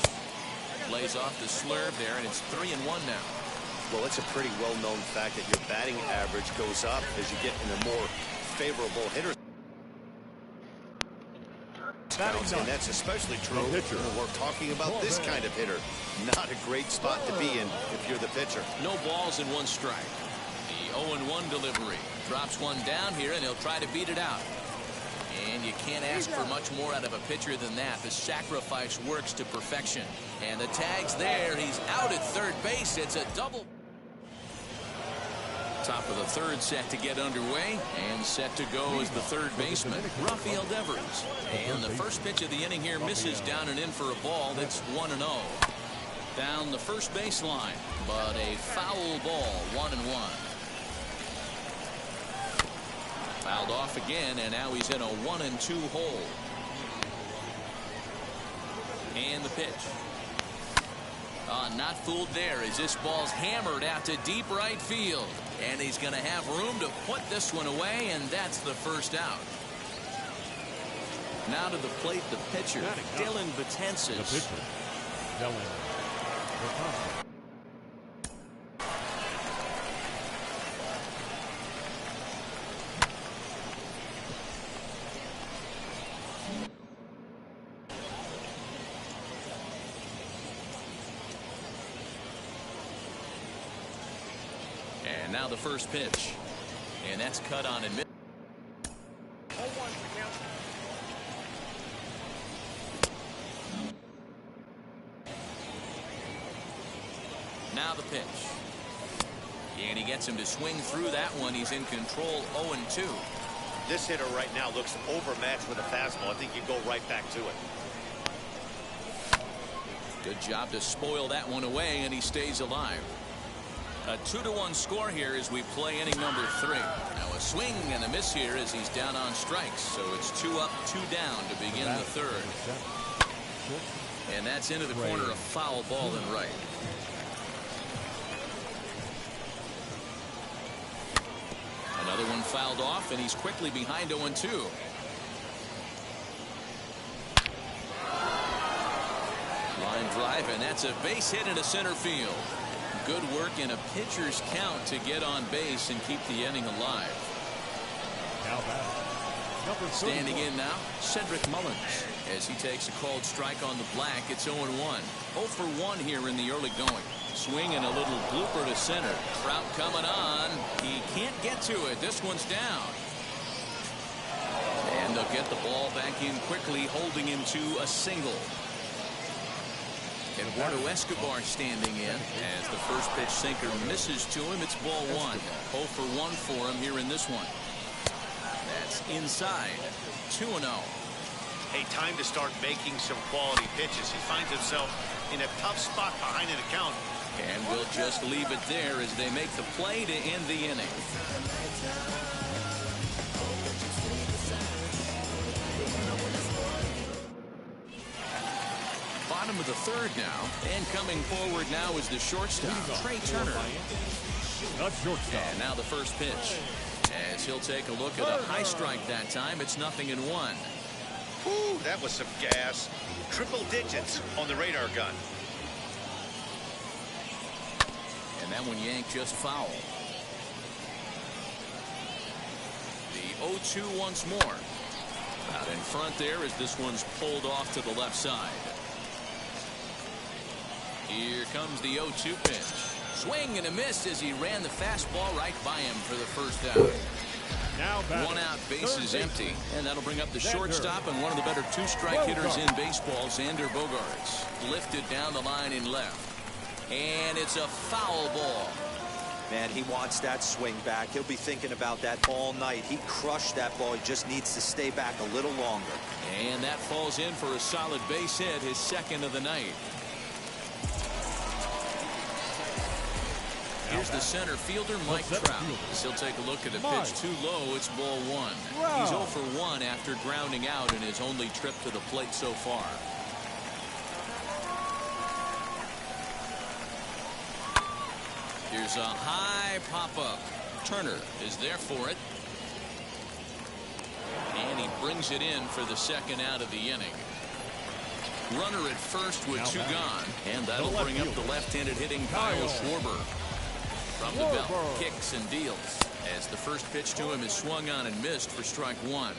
Lays off the slurve there, and it's 3-1 now. Well, it's a pretty well-known fact that your batting average goes up as you get in a more favorable hitter. And that's especially true when we're talking about this kind of hitter. Not a great spot to be in if you're the pitcher. No balls and 1 strike. The 0-1 delivery. Drops one down here, and he'll try to beat it out. And you can't ask for much more out of a pitcher than that. The sacrifice works to perfection. And the tag's there. He's out at third base. It's a double. Top of the third set to get underway, and set to go is the third baseman, Rafael Devers. And the first pitch of the inning here misses down and in for a ball. That's 1-0. Down the first baseline, but a foul ball. 1-1. Fouled off again, and now he's in a 1-2 hole. And the pitch. Not fooled there as this ball's hammered out to deep right field. And he's going to have room to put this one away, and that's the first out. Now to the plate, the pitcher, Dylan Betances. The pitcher, Dylan Betances. And now the first pitch. And that's cut on and missed. Now the pitch. And he gets him to swing through that one. He's in control. 0-2. This hitter right now looks overmatched with a fastball. I think you go right back to it. Good job to spoil that one away, and he stays alive. A 2-1 score here as we play inning number 3. Now a swing and a miss here as he's down on strikes. So it's 2 up, 2 down to begin the third. And that's into the corner, a foul ball and right. Another one fouled off, and he's quickly behind 0-2. Line drive, and that's a base hit into center field. Good work in a pitcher's count to get on base and keep the inning alive. Now back. Standing in now, Cedric Mullins. As he takes a called strike on the black, it's 0-1. 0 for 1 here in the early going. Swing and a little blooper to center. Trout coming on. He can't get to it. This one's down. And they'll get the ball back in quickly, holding him to a single. Eduardo Escobar standing in as the first pitch sinker misses to him. It's ball 1. 0 for 1 for him here in this one. That's inside. 2-0. Hey, time to start making some quality pitches. He finds himself in a tough spot behind an account. And we'll just leave it there as they make the play to end the inning. Bottom of the third now, and coming forward now is the shortstop, Trey Turner. And now the first pitch, as he'll take a look at a high strike that time. It's 0-1. Ooh, that was some gas. Triple digits on the radar gun. And that one yanked just foul. The 0-2 once more. Out in front there as this one's pulled off to the left side. Here comes the 0-2 pitch. Swing and a miss as he ran the fastball right by him for the first out. Now one out, base is empty, and that'll bring up the shortstop and one of the better 2-strike hitters in baseball, Xander Bogaerts. Lifted down the line in left. And it's a foul ball. Man, he wants that swing back. He'll be thinking about that all night. He crushed that ball. He just needs to stay back a little longer. And that falls in for a solid base hit, his second of the night. Here's the center fielder, Mike Trout. He'll take a look at a pitch too low. It's ball 1. He's 0 for 1 after grounding out in his only trip to the plate so far. Here's Here's a high pop-up. Turner is there for it. And he brings it in for the second out of the inning. Runner at first with two gone. And that'll bring up the left-handed hitting Kyle Schwarber. From the belt, kicks and deals. As the first pitch to him is swung on and missed for strike one.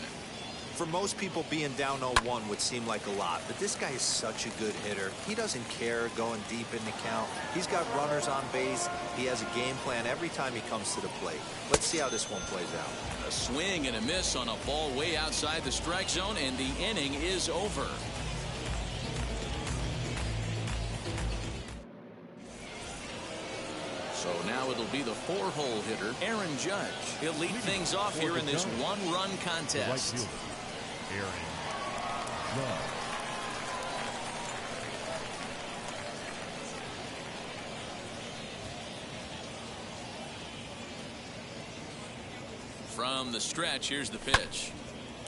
For most people, being down 0-1 would seem like a lot, but this guy is such a good hitter. He doesn't care going deep in the count. He's got runners on base. He has a game plan every time he comes to the plate. Let's see how this one plays out. A swing and a miss on a ball way outside the strike zone, and the inning is over. So now it'll be the four-hole hitter, Aaron Judge. He'll lead things off here in this one-run contest. Aaron Judge. From the stretch, here's the pitch.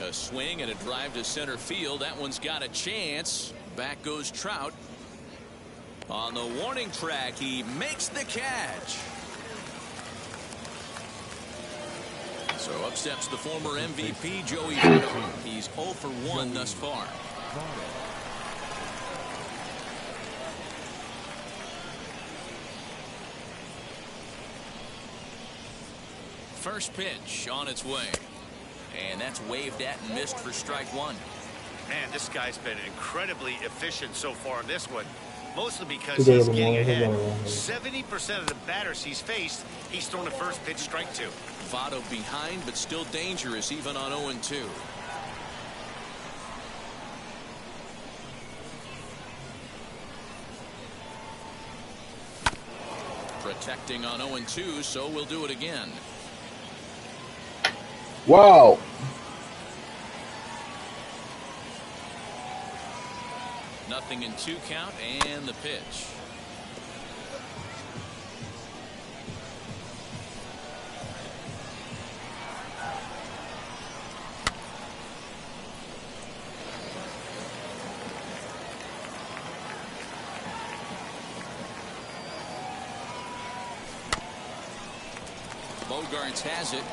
A swing and a drive to center field. That one's got a chance. Back goes Trout. On the warning track, he makes the catch. So up steps the former MVP, Joey Votto. He's 0 for 1 thus far. First pitch on its way. And that's waved at and missed for strike one. Man, this guy's been incredibly efficient so far in this one. Mostly because he's getting ahead. 70% of the batters he's faced, he's thrown a first pitch strike to. Votto behind, but still dangerous even on 0-2. Protecting on 0-2, so we'll do it again. Wow. Nothing in 2 count, and the pitch. Bogarts has it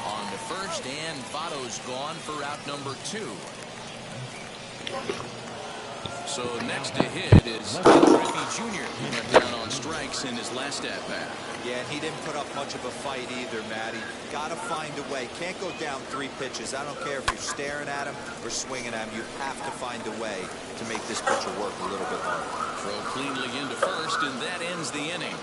on the first, and Votto's gone for out number 2. So next to hit is Griffey Jr. He went down on strikes in his last at-bat. Yeah, and he didn't put up much of a fight either, Matty. Got to find a way. Can't go down 3 pitches. I don't care if you're staring at him or swinging at him. You have to find a way to make this pitcher work a little bit harder. Throw cleanly into first, and that ends the inning.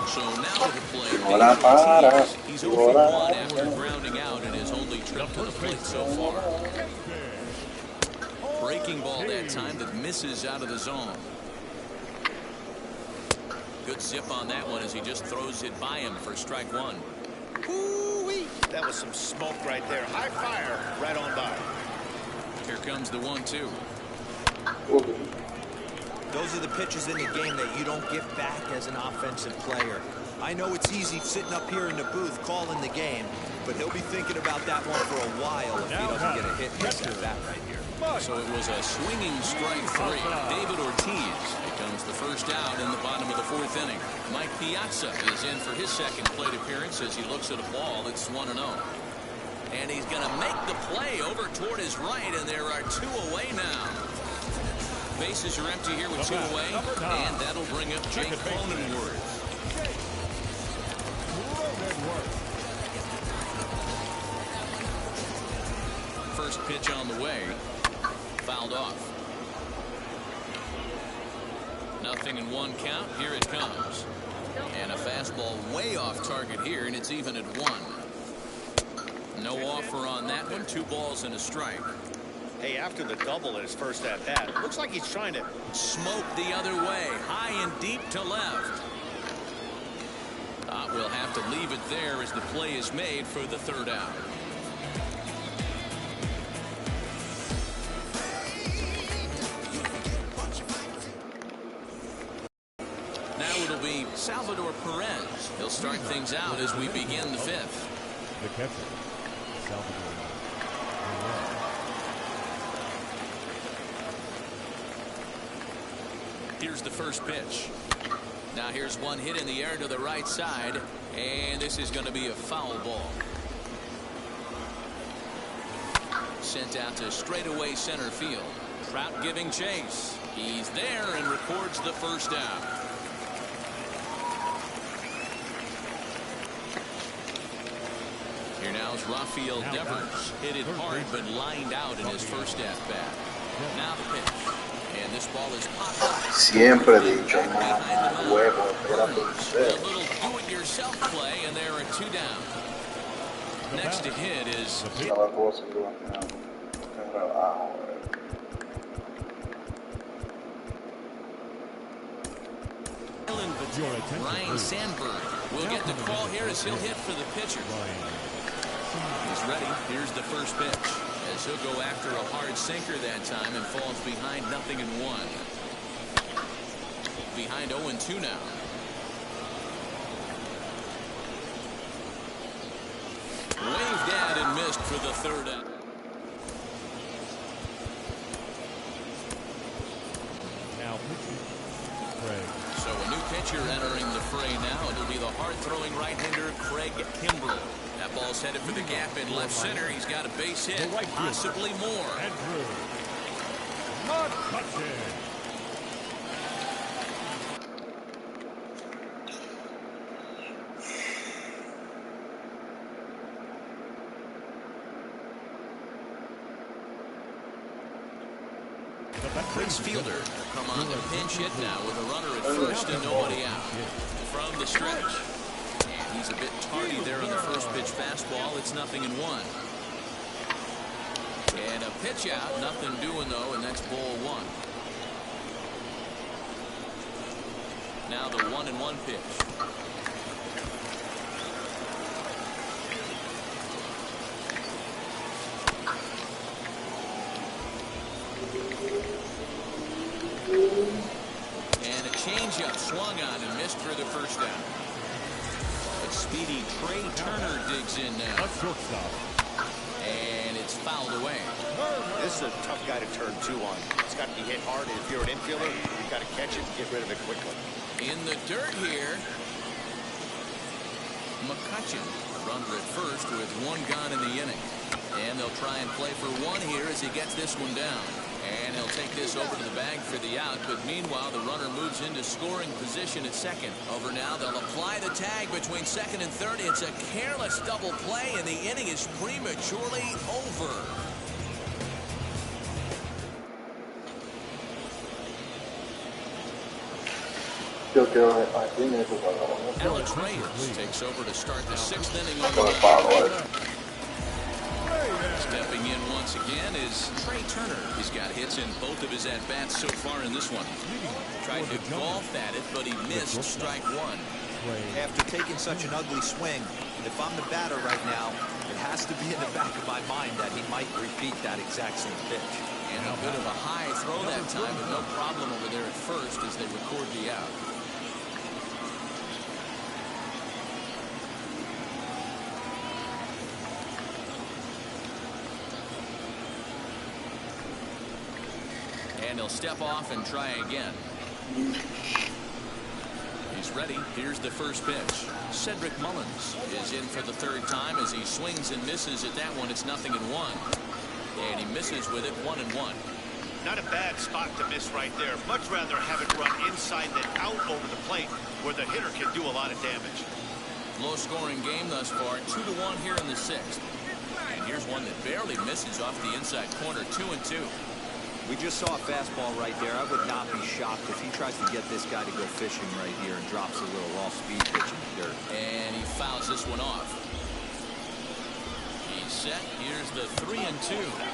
So now to play. He's 0 for 1 after grounding out in his only trip to the plate so far. Breaking ball that time that misses out of the zone. Good zip on that one as he just throws it by him for strike one. Woo-wee. That was some smoke right there. High fire right on by. Here comes the 1-2. Those are the pitches in the game that you don't get back as an offensive player. I know it's easy sitting up here in the booth calling the game, but he'll be thinking about that one for a while if he doesn't get a hit at that right here. So it was a swinging strike 3. David Ortiz becomes the first out in the bottom of the 4th inning. Mike Piazza is in for his second plate appearance as he looks at a ball that's 1-0. And he's going to make the play over toward his right, and there are 2 away now. Bases are empty here with 2 away, and that'll bring up Jake Cronenworth. First pitch on the way, fouled off. Nothing in 1 count. Here it comes, and a fastball way off target here, and it's even at 1. No offer on that one. 2 balls and a strike. Hey, after the double in his first at-bat, looks like he's trying to smoke the other way, high and deep to left. We'll have to leave it there as the play is made for the 3rd out. Now it'll be Salvador Perez. He'll start things out as we begin the 5th. The catcher, Salvador Perez. Here's the first pitch. Now here's one hit in the air to the right side, and this is going to be a foul ball. Sent out to straightaway center field. Trout giving chase. He's there and records the first out. Here now is Rafael Devers. Hit it hard but lined out in his first at-bat. Now the pitch. And this ball is popped up. Siempre he dicho, huevo, espera por A ser. little do-it-yourself play, and there are 2 down. Next to hit is Cada cosa que va a tener. Ryan Sandberg. Will get the call here as he'll hit for the pitcher. He's ready. Here's the first pitch. As he'll go after a hard sinker that time and falls behind 0-1. Behind 0-2 now. Waved at and missed for the third out. Now, Craig. So a new pitcher entering the fray now. It'll be the hard-throwing right-hander Craig Kimbrell. That ball's headed for the gap in left center. He's got a base hit, possibly more. Andrew. Not touching. Prince Fielder come on the pinch hit now with a runner at first and nobody out. From the stretch. And he's a bit tardy there on the first pitch fastball. It's 0-1. And a pitch out. Nothing doing though, and that's ball 1. Now the 1-1 pitch. And a changeup swung on and missed for the first down. But speedy Trey Turner digs in now. A shortstop. And it's fouled away. This is a tough guy to turn 2 on. It's got to be hit hard, and if you're an infielder, you've got to catch it and get rid of it quickly. In the dirt here. McCutcheon, runner at first with 1 gone in the inning. And they'll try and play for 1 here as he gets this one down. And he'll take this over to the bag for the out. But meanwhile, the runner moves into scoring position at second. Over now, they'll apply the tag between second and third. It's a careless double play, and the inning is prematurely over. Alex Reyes takes over to start the 6th inning on the mound. Stepping in once again is Trey Turner. He's got hits in both of his at-bats so far in this one. Tried to golf at it, but he missed strike 1. After taking such an ugly swing, if I'm the batter right now, it has to be in the back of my mind that he might repeat that exact same pitch. And a bit of a high throw that time, but no problem over there at first as they record the out. And he'll step off and try again. He's ready. Here's the first pitch. Cedric Mullins is in for the 3rd time as he swings and misses at that one. It's 0-1. And he misses with it 1-1. Not a bad spot to miss right there. Much rather have it run inside than out over the plate where the hitter can do a lot of damage. Low-scoring game thus far. 2-1 here in the 6th. And here's one that barely misses off the inside corner. 2-2. We just saw a fastball right there. I would not be shocked if he tries to get this guy to go fishing right here and drops a little off-speed pitch in the dirt. And he fouls this one off. He's set. Here's the 3-2.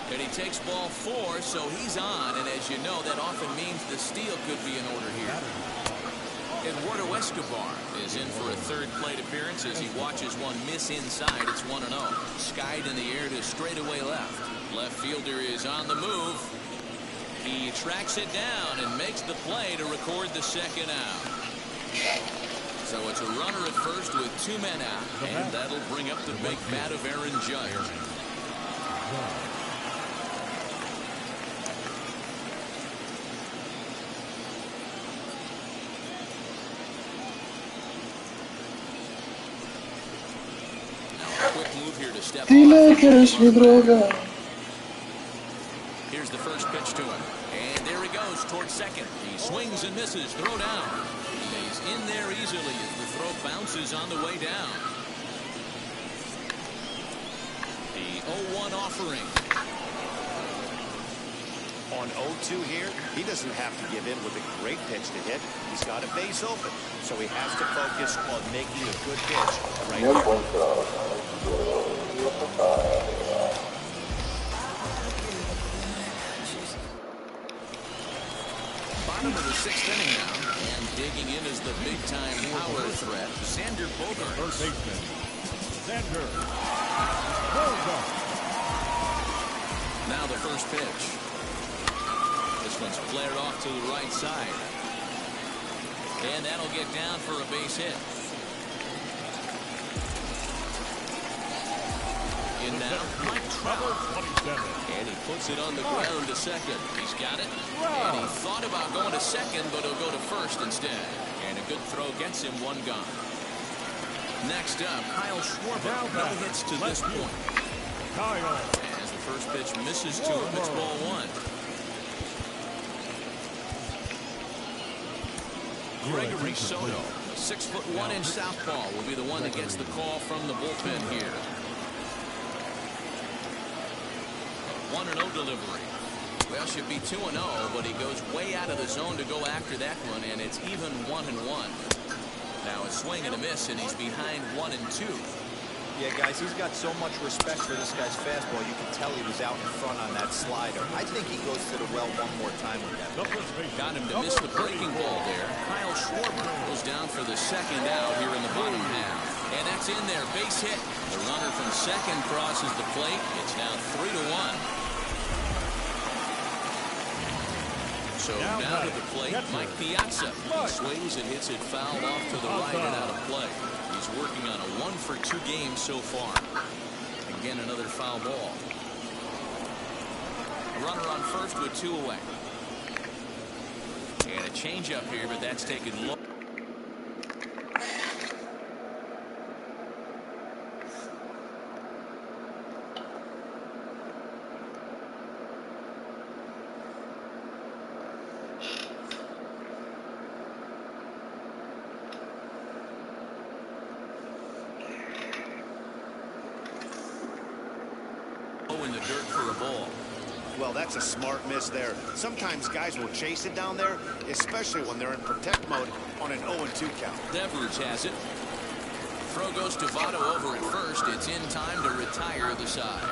And he takes ball 4, so he's on. And as you know, that often means the steal could be in order here. Eduardo Escobar is in for a 3rd plate appearance as he watches one miss inside. It's 1-0. Skied in the air to straightaway left. Left fielder is on the move. He tracks it down and makes the play to record the 2nd out. So it's a runner at first with 2 men out. And that'll bring up the big bat of Aaron Judge. to step Dile off. que eres mi droga. Here's the first pitch to him. And there he goes towards second. He swings and misses. Throw down. He's in there easily as the throw bounces on the way down. The 0-1 offering. On 0-2 here, he doesn't have to give in with a great pitch to hit. He's got a base open, so he has to focus on making a good pitch right here. Bottom of the sixth inning now, and digging in is the big-time power threat, Xander Bogaerts. Third baseman, Xander Bogaerts. Now the first pitch. This one's flared off to the right side. And that'll get down for a base hit. In now, Mike Trout. And he puts it on the ground to second. He's got it. And he thought about going to second, but he'll go to first instead. And a good throw gets him one gone. Next up, Kyle Schwarber. No hits to this point. As the first pitch misses to him, it's ball one. Gregory Soto, 6'1" southpaw, will be the one that gets the call from the bullpen here. 1-0 delivery. Well, should be 2-0, but he goes way out of the zone to go after that one, and it's even 1-1. Now a swing and a miss, and he's behind 1-2. Yeah, guys, he's got so much respect for this guy's fastball. You can tell he was out in front on that slider. I think he goes to the well one more time with that. Got him to miss the breaking ball there. Kyle Schwarber goes down for the second out here in the bottom half. And that's in there. Base hit. The runner from second crosses the plate. It's now 3-1. So down to the plate, Mike Piazza. He swings and hits it foul off to the right and out of play. He's working on a 1-for-2 game so far. Again, another foul ball. A runner on first with 2 away. And a changeup here, but that's taken low. In the dirt for a ball. Well, that's a smart miss there. Sometimes guys will chase it down there, especially when they're in protect mode on an 0-2 count. Devers has it. Throw goes to Votto over at first. It's in time to retire the side.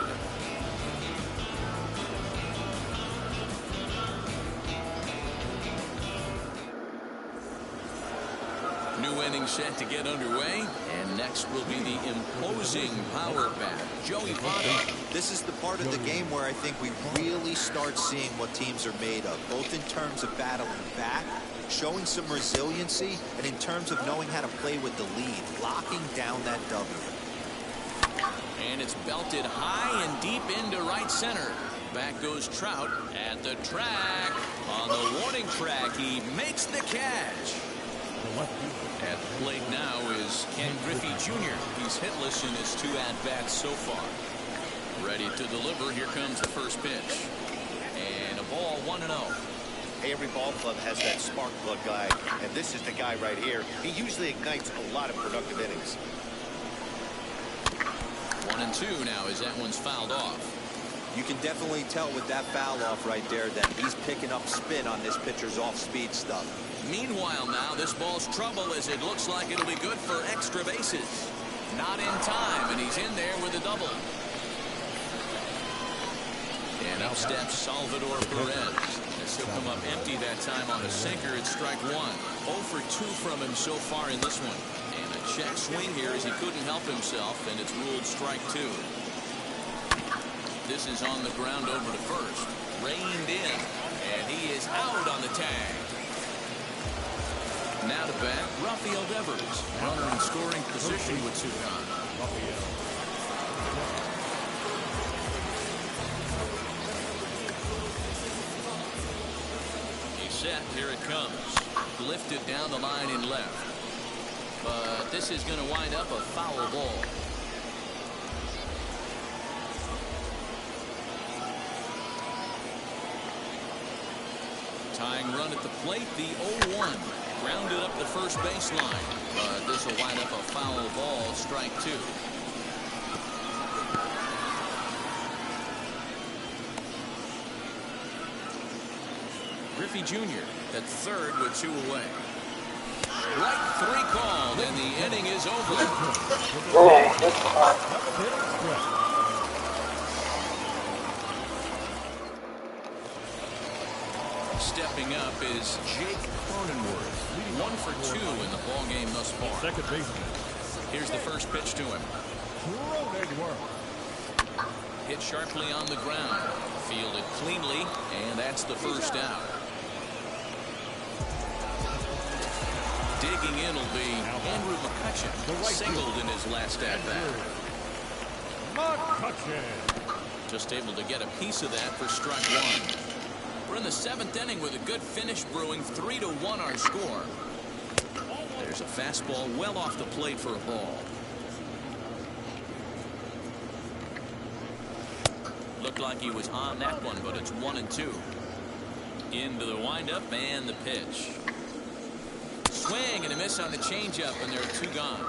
New inning set to get underway, and next will be the imposing power bat, Joey Votto. This is the part of the game where I think we really start seeing what teams are made of, both in terms of battling back, showing some resiliency, and in terms of knowing how to play with the lead, locking down that W. And it's belted high and deep into right center. Back goes Trout at the track. On the warning track, he makes the catch. At the plate now is Ken Griffey Jr. He's hitless in his 2 at-bats so far. Ready to deliver. Here comes the first pitch. And a ball 1-0. Hey, every ball club has that spark plug guy, and this is the guy right here. He usually ignites a lot of productive innings. 1-2 now as that one's fouled off. You can definitely tell with that foul off right there that he's picking up spin on this pitcher's off-speed stuff. Meanwhile now, this ball's trouble as it looks like it'll be good for extra bases. Not in time, and he's in there with a double. And up steps Salvador Perez. This will come up empty that time on the sinker at strike 1. 0 for 2 from him so far in this one. And a check swing here as he couldn't help himself, and it's ruled strike 2. This is on the ground over to first. Reined in, and he is out on the tag. Now to bat, Rafael Devers. Runner in scoring position with 2 gone. He's set. Here it comes. Lifted down the line in left. But this is going to wind up a foul ball. Tying run at the plate, the 0-1. Grounded up the first baseline. But this will wind up a foul ball, strike 2. Griffey Jr. at third with 2 away. Right 3 called, and the inning is over. Stepping up is Jake Cronenworth. 1 for 2 in the ball game thus far. Second baseman. Here's the first pitch to him. Cronenworth. Hit sharply on the ground. Fielded cleanly, and that's the first out. Digging in will be Andrew McCutchen. Singled in his last at-bat. McCutchen. Just able to get a piece of that for strike 1. We're in the 7th inning with a good finish brewing. 3-1 our score. There's a fastball well off the plate for a ball. Looked like he was on that one, but it's 1-2. Into the windup and the pitch. Swing and a miss on the changeup, and there are 2 gone.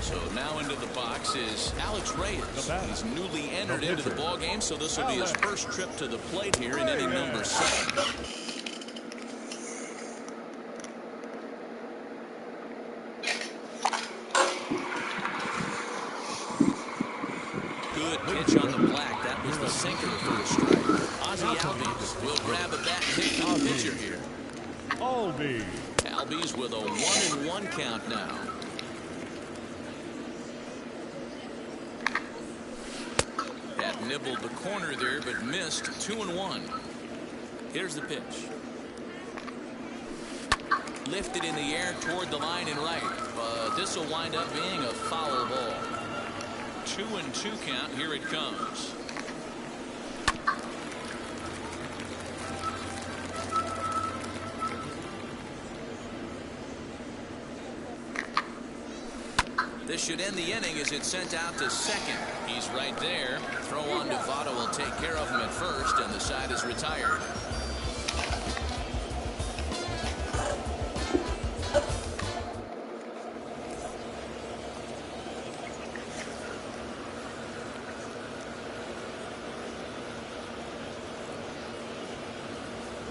So now into the box is Alex Reyes. He's newly entered into the ball game, so this will be his first trip to the plate here in inning number 7. Good pitch on the black. That was the sinker for a strike. Ozzie Albies will grab a bat and hit for the pitcher here. Albies with a 1-1 count now. That nibbled the corner there, but missed. 2-1. Here's the pitch. Lifted in the air toward the line and right, but this will wind up being a foul ball. 2-2 count. Here it comes. This should end the inning as it's sent out to second. He's right there. Throw on to Votto will take care of him at first, and the side is retired.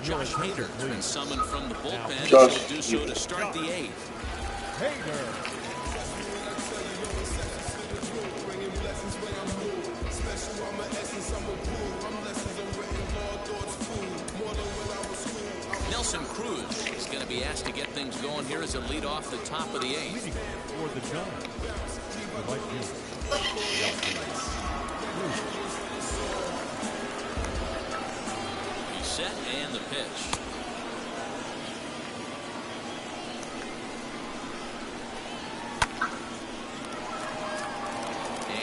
Josh Hader's been summoned from the bullpen, and he'll do so to start the 8th. Hader. Nelson Cruz is going to be asked to get things going here as a lead off the top of the 8th. For the Giants. He's set and the pitch.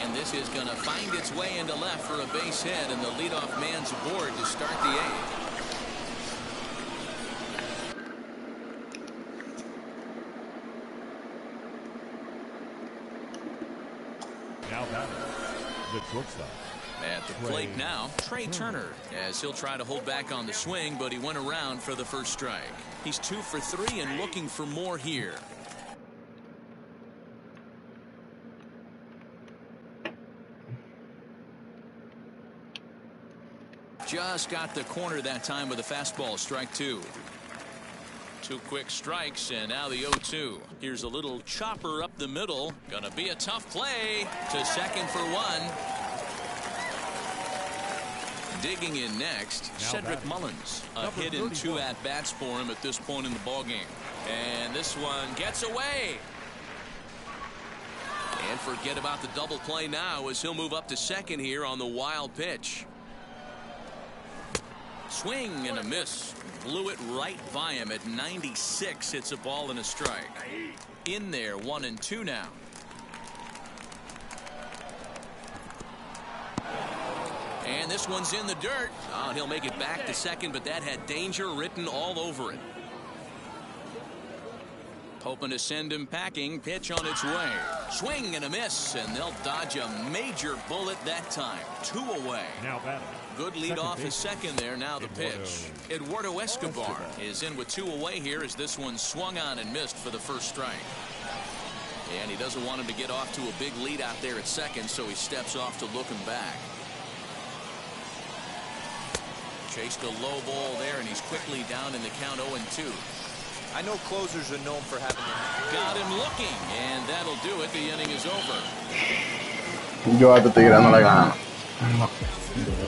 And this is going to find its way into left for a base hit, and the leadoff man's aboard to start the 8th. Now batting, the shortstop. At the plate now, Trey Turner, as he'll try to hold back on the swing, but he went around for the first strike. He's 2 for 3 and looking for more here. Just got the corner that time with a fastball, strike 2. 2 quick strikes, and now the 0-2. Here's a little chopper up the middle. Gonna be a tough play to second for 1. Digging in next, Cedric Mullins. A hit in 2 at-bats for him at this point in the ballgame. And this one gets away. And forget about the double play now as he'll move up to second here on the wild pitch. Swing and a miss. Blew it right by him at 96. It's a ball and a strike. In there, 1-2 now. And this one's in the dirt. Oh, he'll make it back to second, but that had danger written all over it. Hoping to send him packing. Pitch on its way. Swing and a miss, and they'll dodge a major bullet that time. 2 away. Now batting. Good lead off his second there. Now the pitch. Eduardo Escobar is in with 2 away here as this one swung on and missed for the first strike. And he doesn't want him to get off to a big lead out there at second, so he steps off to look him back. Chased a low ball there, and he's quickly down in the count 0-2. I know closers are known for having Got him looking, and that'll do it. The inning is over. Yo te estoy tirando la gana.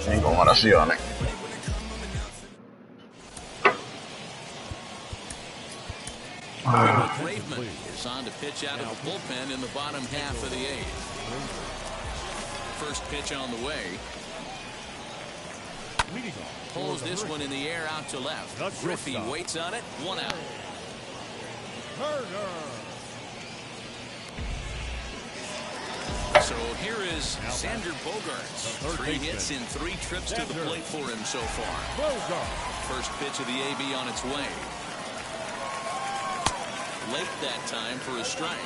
En comparaciones. Graveman is on to pitch out of the bullpen in the bottom half of the 8th. First pitch on the way. Pulls this one in the air out to left. Griffey waits on it. 1 out. So here is Xander Bogaerts. 3 hits in 3 trips to the plate for him so far. First pitch of the AB on its way. Late that time for a strike.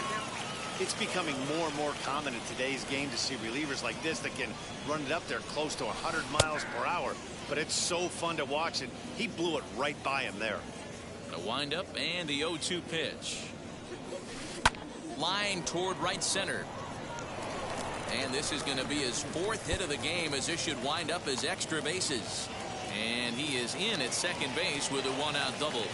It's becoming more and more common in today's game to see relievers like this that can run it up there close to 100 miles per hour. But it's so fun to watch, and he blew it right by him there. A windup and the 0-2 pitch. Line toward right center. And this is going to be his 4th hit of the game, as this should wind up as extra bases. And he is in at second base with a 1-out double.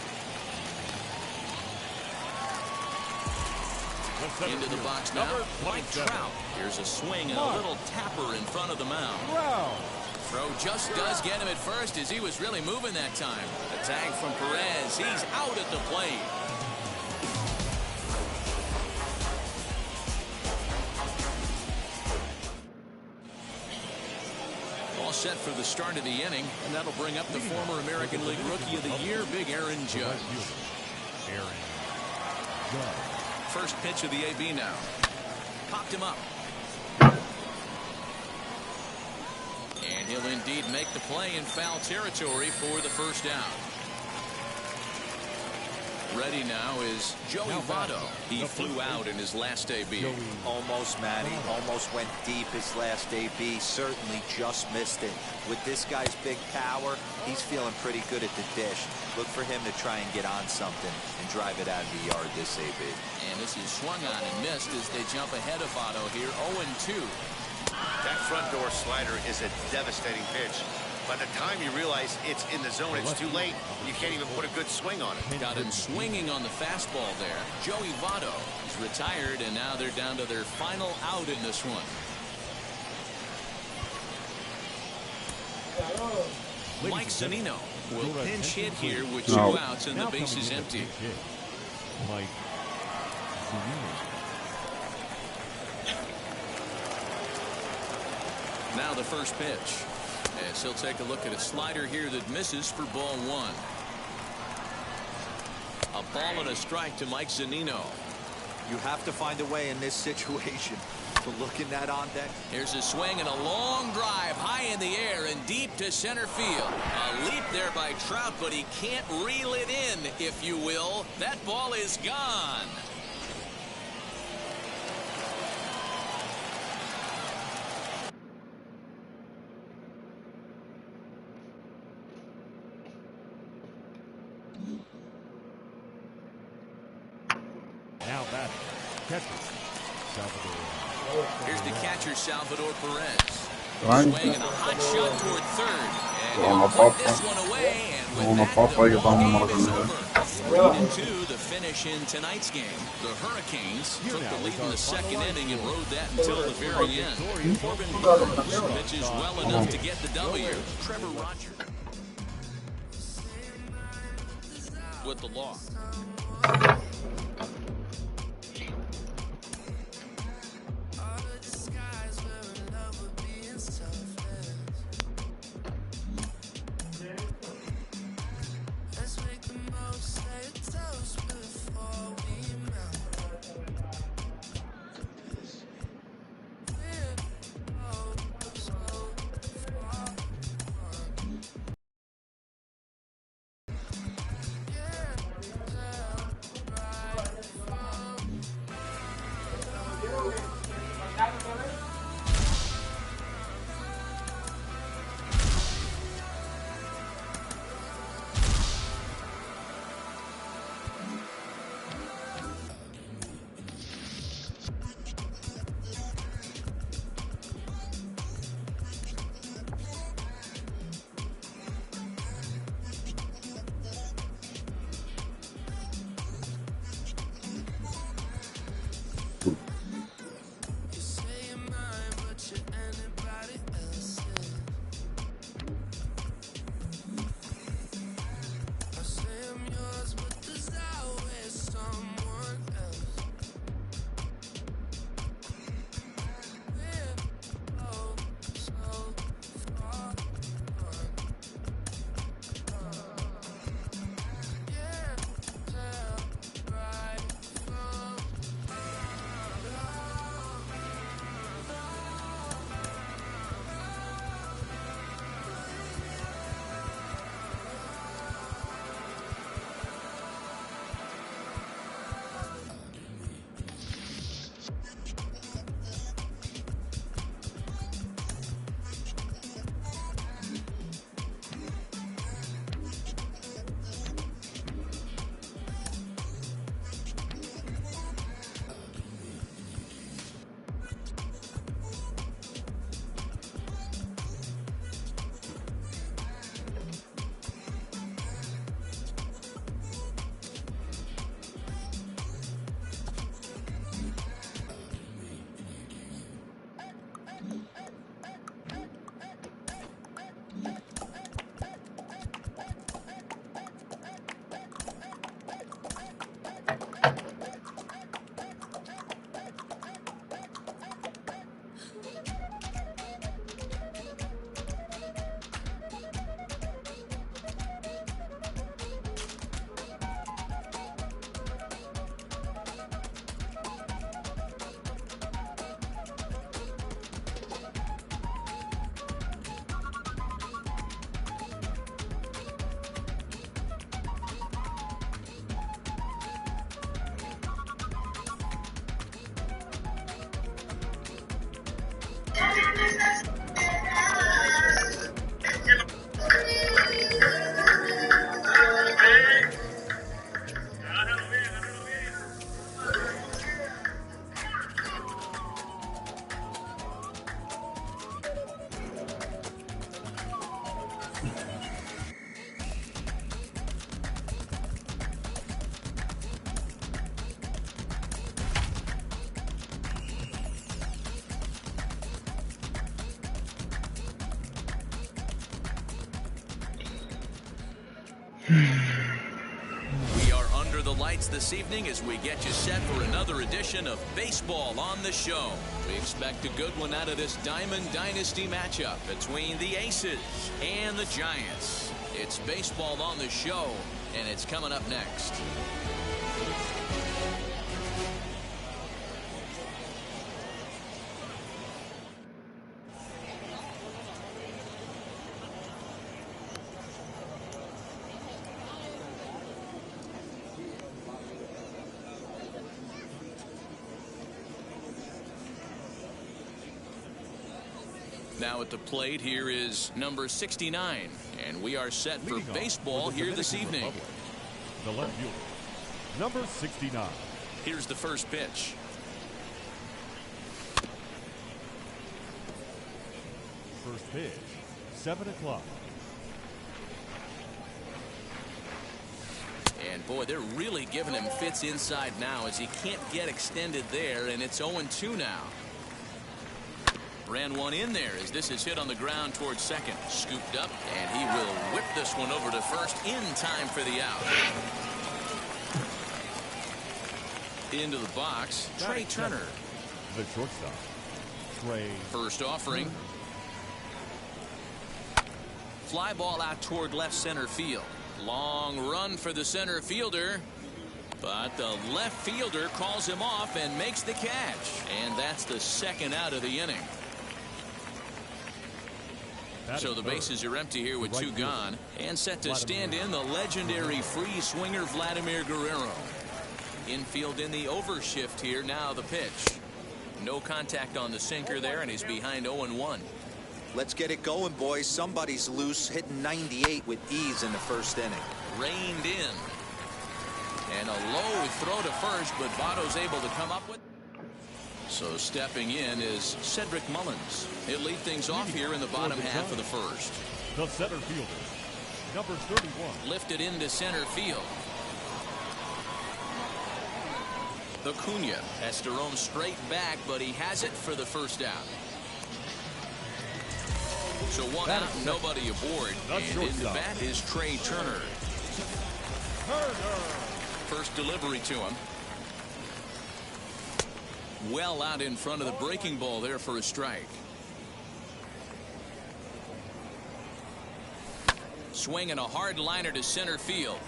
Into the box now, Mike Trout. Here's a swing and a little tapper in front of the mound. Throw just does get him at first, as he was really moving that time. A tag from Perez. He's out at the plate. All set for the start of the inning, and that'll bring up the former American League Rookie of the Year, Big Aaron Judge. First pitch of the AB now. Popped him up. And he'll indeed make the play in foul territory for the first down. Ready now is Joey Votto. He flew out in his last AB. Almost, Manny. Almost went deep his last AB. Certainly just missed it. With this guy's big power, he's feeling pretty good at the dish. Look for him to try and get on something and drive it out of the yard this AB. And this is swung on and missed as they jump ahead of Votto here. 0-2. That front door slider is a devastating pitch. By the time you realize it's in the zone, it's too late. You can't even put a good swing on it. Got him swinging on the fastball there. Joey Votto is retired, and now they're down to their final out in this one. Mike Zunino will pinch hit here with 2 outs and the base is empty. Now the first pitch. As he'll take a look at a slider here that misses for ball 1. A ball and a strike to Mike Zunino. You have to find a way in this situation to look in that on deck. Here's a swing and a long drive high in the air and deep to center field. A leap there by Trout, but he can't reel it in, if you will. That ball is gone. Now batting. Catcher. Salvador. Here's the catcher, Salvador Perez. Right. Swing and a hot shot toward third. And Well, he'll my put papa. this one away. And Well, with my that, papa, the you ball don't game know is what over. to 3-2, the finish in tonight's game. The Hurricanes took the lead in the second inning and rode that until the very end. Corbin Burns pitches well enough to get the W. Trevor Rogers with the loss. We are under the lights this evening as we get you set for another edition of Baseball on the Show. We expect a good one out of this Diamond Dynasty matchup between the Aces and the Giants. It's Baseball on the Show, and it's coming up next. Now at the plate here is number 69, and we are set for baseball here this evening. The left fielder, number 69. Here's the first pitch. First pitch, 7 o'clock. And boy, they're really giving him fits inside now as he can't get extended there, and it's 0-2 now. Ran one in there as this is hit on the ground towards second. Scooped up, and he will whip this one over to first in time for the out. Into the box, Trey Turner. The shortstop, Trey. First offering. Fly ball out toward left center field. Long run for the center fielder. But the left fielder calls him off and makes the catch. And that's the second out of the inning. So the bases are empty here with two gone. And set to stand in the legendary free swinger Vladimir Guerrero. Infield in the overshift here. Now the pitch. No contact on the sinker there, and he's behind 0-1. Let's get it going, boys. Somebody's loose, hitting 98 with ease in the first inning. Reined in. And a low throw to first, but Votto's able to come up with. So stepping in is Cedric Mullins. He'll lead things off here in the bottom half of the first. The center fielder, number 31. Lifted into center field. Acuna has to roam straight back, but he has it for the first out. So one out, nobody aboard. And in the bat is Trey Turner. First delivery to him. Well out in front of the breaking ball there for a strike. Swinging a hard liner to center field.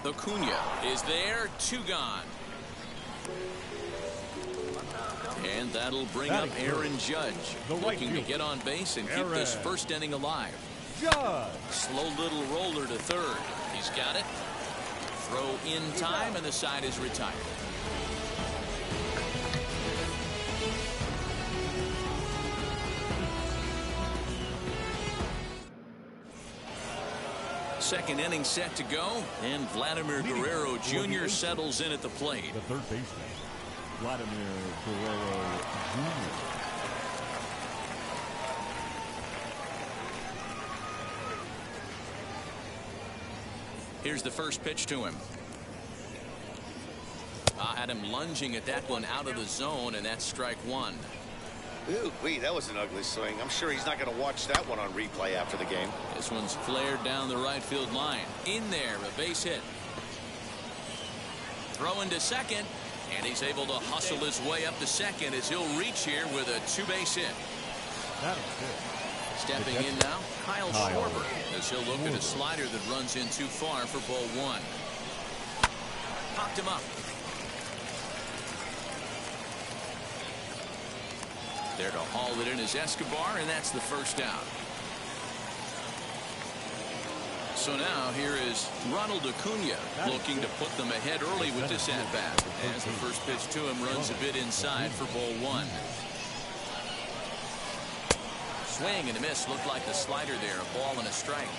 Acuna is there, two gone. And that'll bring up Aaron Judge, looking to get on base and keep this first inning alive. Slow little roller to third. He's got it. Throw in time, and the side is retired. Second inning set to go, and Vladimir Guerrero Jr. settles in at the plate. The third baseman, Vladimir Guerrero Jr. Here's the first pitch to him. Had him lunging at that one out of the zone, and that's strike one. Ooh, wee, that was an ugly swing. I'm sure he's not going to watch that one on replay after the game. This one's flared down the right field line. In there, a base hit. Throw into second, and he's able to hustle his way up to second as he'll reach here with a two-base hit. That was good. Stepping in now, Kyle Schwarber, as he'll look at a slider that runs in too far for ball one. Popped him up. There to haul it in is Escobar, and that's the first out. So now here is Ronald Acuna looking to put them ahead early with this at-bat. As the first pitch to him runs a bit inside for ball one. swing and a miss. Looked like the slider there. A ball and a strike.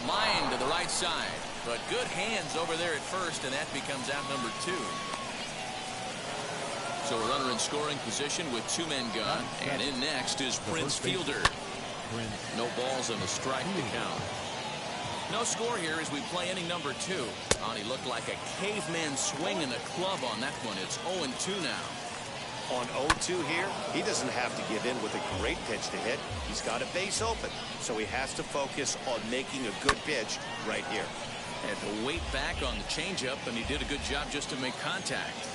Line to the right side. But good hands over there at first, and that becomes out number 2. So a runner in scoring position with 2 men gone. And in next is Prince Fielder. No balls and a strike to count. No score here as we play inning number 2. Oh, he looked like a caveman swinging the club on that one. It's 0-2 now. On 0-2 here, he doesn't have to give in with a great pitch to hit. He's got a base open, so he has to focus on making a good pitch right here. Had to wait back on the changeup, and he did a good job just to make contact.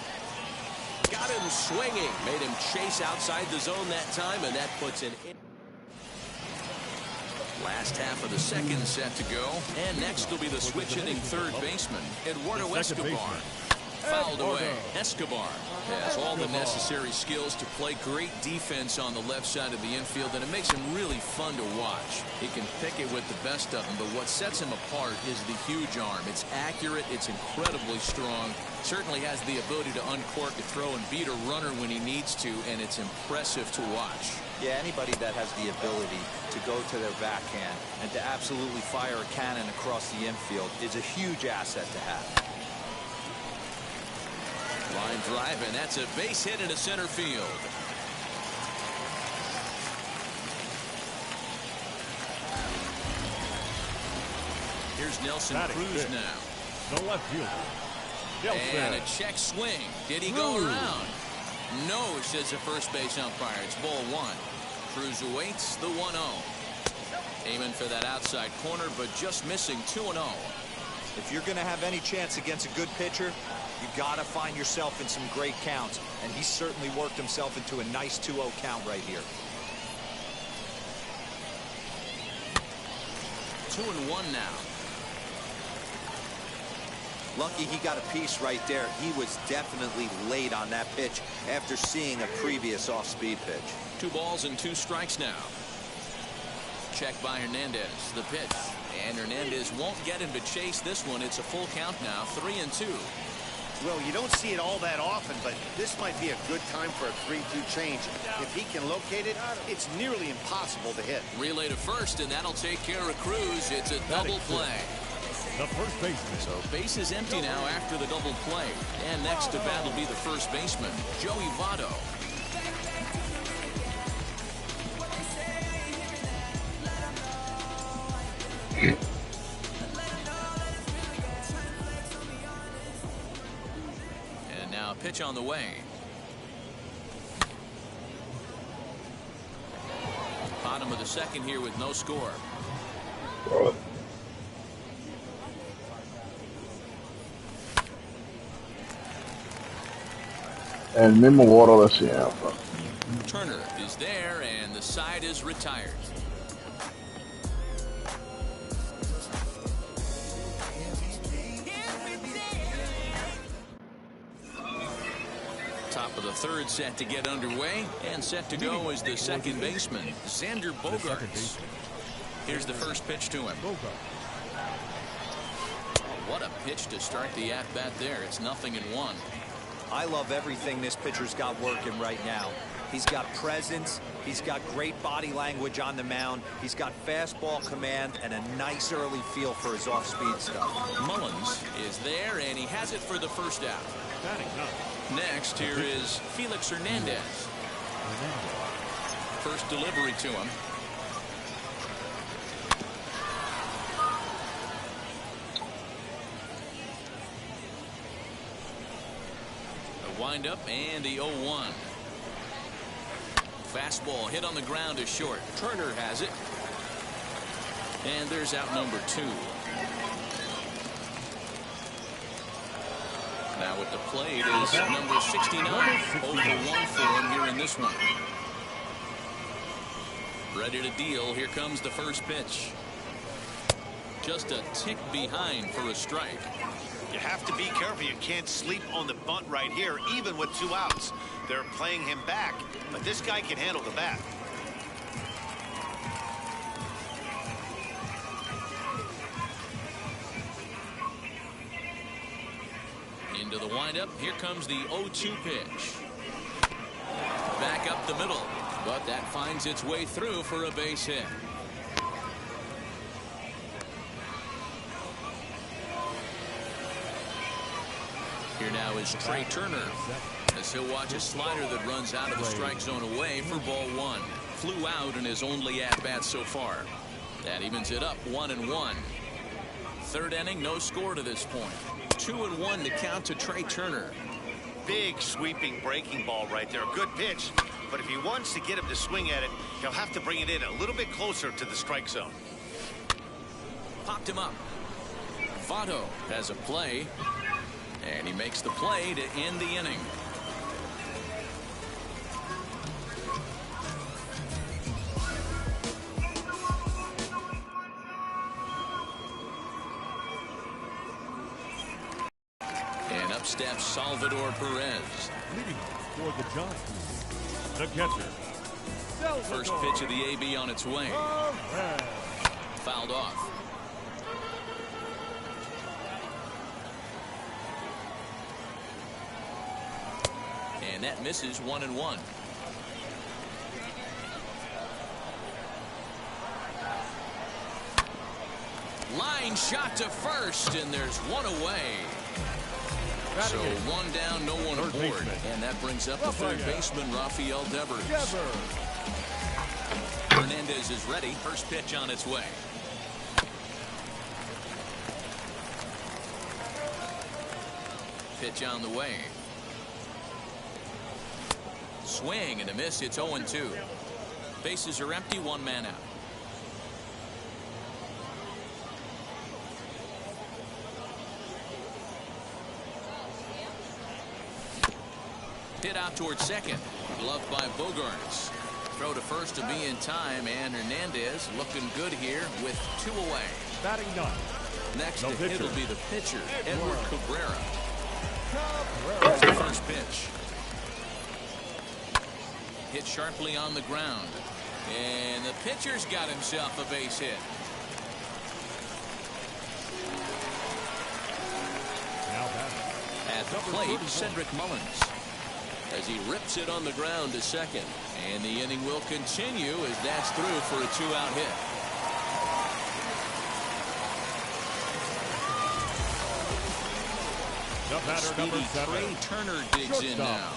Got him swinging. Made him chase outside the zone that time, and that puts it in. Last half of the second set to go. And next will be the switch hitting third baseman, Eduardo Escobar. Fouled away. Escobar has all the necessary skills to play great defense on the left side of the infield, and it makes him really fun to watch. He can pick it with the best of them, but what sets him apart is the huge arm. It's accurate. It's incredibly strong. Certainly has the ability to uncork a throw and beat a runner when he needs to, and it's impressive to watch. Yeah, anybody that has the ability to go to their backhand and to absolutely fire a cannon across the infield is a huge asset to have. Line drive, and that's a base hit into center field. Here's Nelson Cruz now. The left fielder. And a check swing. Did he go around? No, says the first base umpire. It's ball 1. Cruz awaits the 1-0. Aiming for that outside corner, but just missing 2-0. If you're going to have any chance against a good pitcher, you got to find yourself in some great counts, and he certainly worked himself into a nice 2-0 count right here. 2-1 now. Lucky he got a piece right there. He was definitely late on that pitch after seeing a previous off-speed pitch. 2 balls and 2 strikes now. Check by Hernandez. The pitch. And Hernandez won't get him to chase this one. It's a full count now. 3-2. Well, you don't see it all that often, but this might be a good time for a 3-2 change. If he can locate it, it's nearly impossible to hit. Relay to first, and that'll take care of Cruz. It's a double play. The first baseman. So base is empty now after the double play. And next to bat will be the first baseman, Joey Votto. And now a pitch on the way. Bottom of the second here with no score. El mismo Boro de siempre. Turner is there, and the side is retired. Top of the third set to get underway, and set to go is the second baseman, Xander Bogaerts. Here's the first pitch to him. What a pitch to start the at-bat there. It's 0-1. I love everything this pitcher's got working right now. He's got presence. He's got great body language on the mound. He's got fastball command and a nice early feel for his off-speed stuff. Mullins is there, and he has it for the first out. Next, here is Felix Hernandez. First delivery to him. The windup and the 0-1. Fastball hit on the ground is short. Turner has it. And there's out number 2. Now at the plate is number 69. 0-1 for him here in this one. Ready to deal. Here comes the first pitch. Just a tick behind for a strike. You have to be careful. You can't sleep on the bunt right here, even with 2 outs. They're playing him back, but this guy can handle the bat. Into the windup. Here comes the 0-2 pitch. Back up the middle. But that finds its way through for a base hit. Here now is Trey Turner, as he'll watch a slider that runs out of the strike zone away for ball one. Flew out in his only at-bat so far. That evens it up 1-1. Third inning, no score to this point. 2-1 to count to Trey Turner. Big sweeping breaking ball right there. A good pitch. But if he wants to get him to swing at it, he'll have to bring it in a little bit closer to the strike zone. Popped him up. Votto has a play. And he makes the play to end the inning. And up steps Salvador Perez. Leading for the Giants, the catcher. First pitch of the AB on its way. Fouled off. And that misses 1-1. Line shot to first, and there's one away. So one down, no one aboard. And that brings up the third baseman, Rafael Devers. Hernandez is ready. First pitch on its way. Pitch on the way. Swing and a miss. It's 0-2. Bases are empty. One man out. Hit out towards second. Gloved by Bogarts. Throw to first to be in time, and Hernandez looking good here with 2 away. Batting ninth. Next to hit will be the pitcher, Edward Cabrera. Here's the first pitch. Hit sharply on the ground. And the pitcher's got himself a base hit. At the plate, Cedric Mullins. As he rips it on the ground to second. And the inning will continue as that's through for a 2-out hit. Speedy Trey Turner digs in now.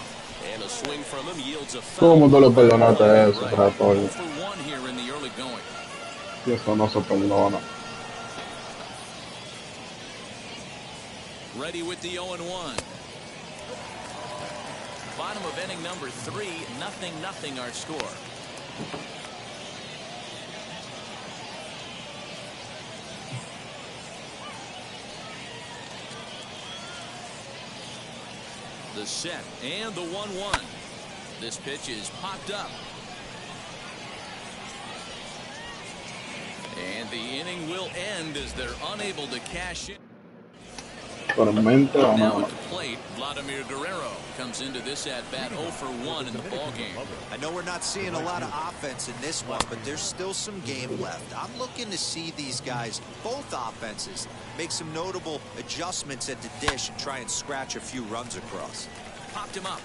And a swing from him yields a foul. ¿Cómo tú le perdonaste eso, Ratorio? For one here in the early going. Y eso no se perdona. Ready with the 0-1. Bottom of inning number 3, 0-0 our score. The set and the 1-1. This pitch is popped up. And the inning will end as they're unable to cash in. Now at the plate, Vladimir Guerrero comes into this at-bat 0 for 1 in the ballgame. I know we're not seeing a lot of offense in this one, but there's still some game left. I'm looking to see these guys, both offenses, make some notable adjustments at the dish and try and scratch a few runs across. Popped him up.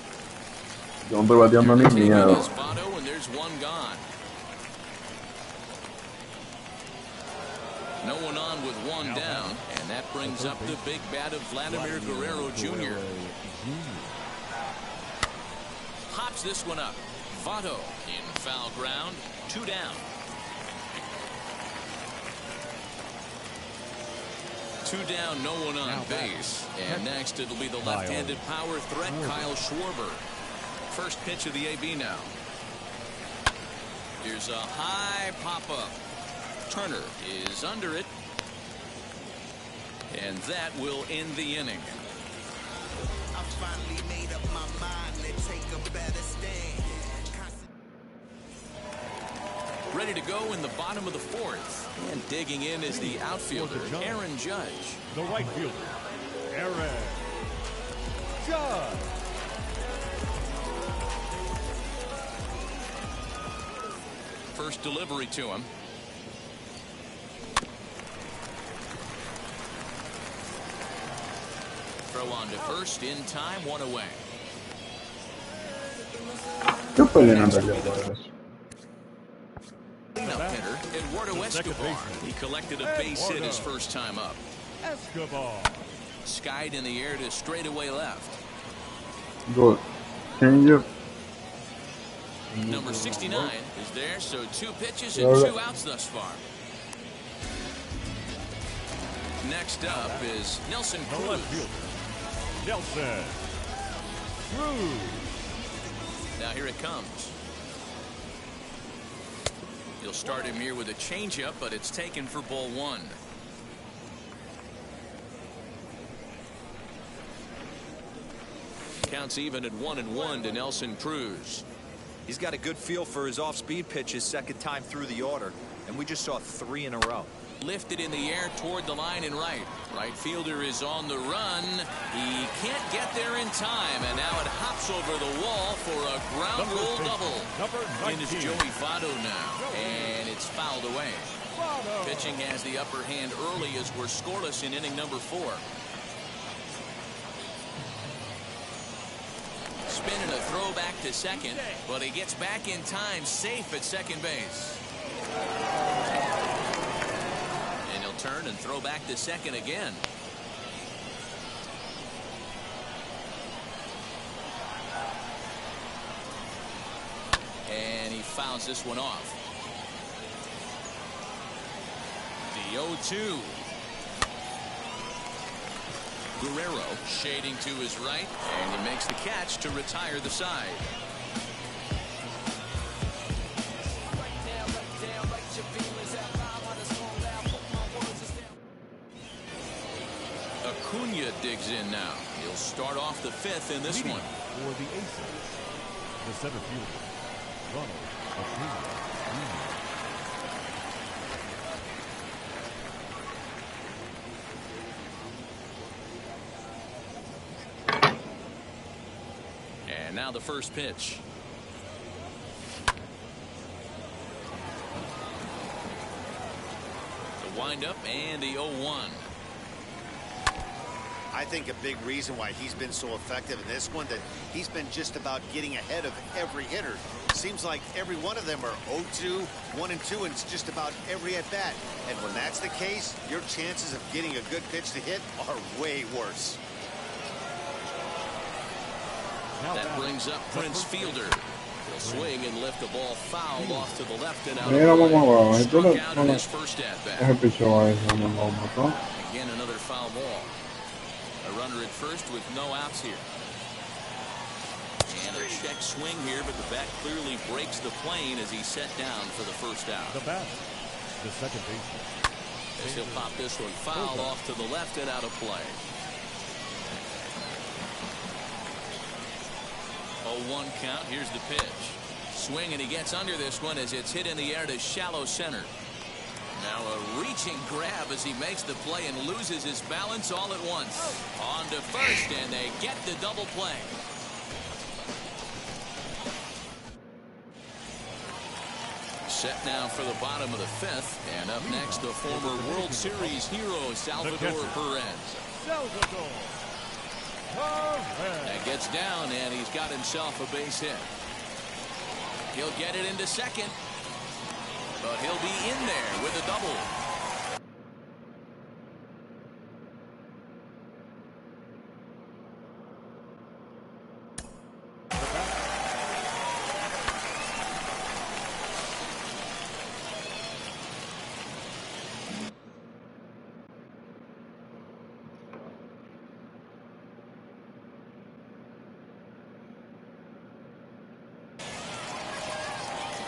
Yo estoy bateando ni miedo. And there's one gone. No one on with one down, and that brings up the big bat of Vladimir Guerrero Jr. Pops this one up. Votto in foul ground. 2 down. 2 down, no one on base. And next it'll be the left-handed power threat, Kyle Schwarber. First pitch of the AB now. Here's a high pop-up. Turner is under it. And that will end the inning. I finally made up my mind to take a better stand. Ready to go in the bottom of the 4th. And digging in is the outfielder, Aaron Judge. The right fielder, Aaron Judge. First delivery to him. Throw on to first in time, 1 away. ¿Qué pelean en realidad? Cleanup hitter, Eduardo Escobar. He collected a base hit his first time up. Escobar. Skied in the air to straightaway left. Good. Change it. Number 69 is there, so 2 pitches and 2 outs thus far. Next up is Nelson Cruz. Nelson Cruz. Now here it comes. He'll start him here with a changeup, but it's taken for ball 1. Counts even at 1-1 to Nelson Cruz. He's got a good feel for his off-speed pitches second time through the order, and we just saw 3 in a row. Lifted in the air toward the line and right. Right fielder is on the run. He can't get there in time, and now it hops over the wall for a ground rule double. In is Joey Votto now, and it's fouled away. Pitching has the upper hand early as we're scoreless in inning number 4. Spinning a throw back to second, but he gets back in time, safe at second base. And he'll turn and throw back to second again. And he fouls this one off. The 0-2. Guerrero shading to his right, and he makes the catch to retire the side. Acuna digs in now. He'll start off the 5th in this one. For the Aces, the center fielder, Ronald Acuna. And now the first pitch. The windup and the 0-1. I think a big reason why he's been so effective in this one, that he's been just about getting ahead of every hitter. Seems like every one of them are 0-2, 1-2, and it's just about every at bat. And when that's the case, your chances of getting a good pitch to hit are way worse. That brings up Prince Fielder. He'll swing and lift the ball foul off to the left and out. Struck out in his first at bat. Again, another foul ball. A runner at first with no outs here. And a check swing here, but the bat clearly breaks the plane as he's set down for the first out. The bat, the second baseman. As he'll pop this one foul off to the left and out of play. 0-1 count. Here's the pitch. Swing, and he gets under this one as it's hit in the air to shallow center. Now a reaching grab as he makes the play and loses his balance all at once. On to first, and they get the double play. Set now for the bottom of the 5th, and up next the former World Series hero Salvador Perez. Salvador. That gets down, and he's got himself a base hit. He'll get it into second, but he'll be in there with a double.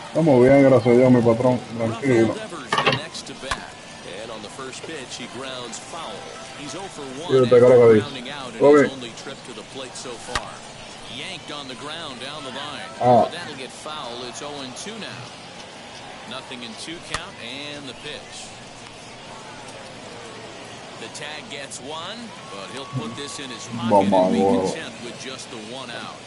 Estamos bien, gracias a Dios, mi patrón. Tranquilo. Next to bat. And on the first pitch, he grounds foul. He's 0 for 1 Fíjate, after Caracas. grounding out in his only trip to the plate so far. Yanked on the ground down the line. But that'll get foul. It's 0-2 now. Nothing in 2 count, and the pitch. The tag gets 1, but he'll put this in his pocket and be content with just the 1 out.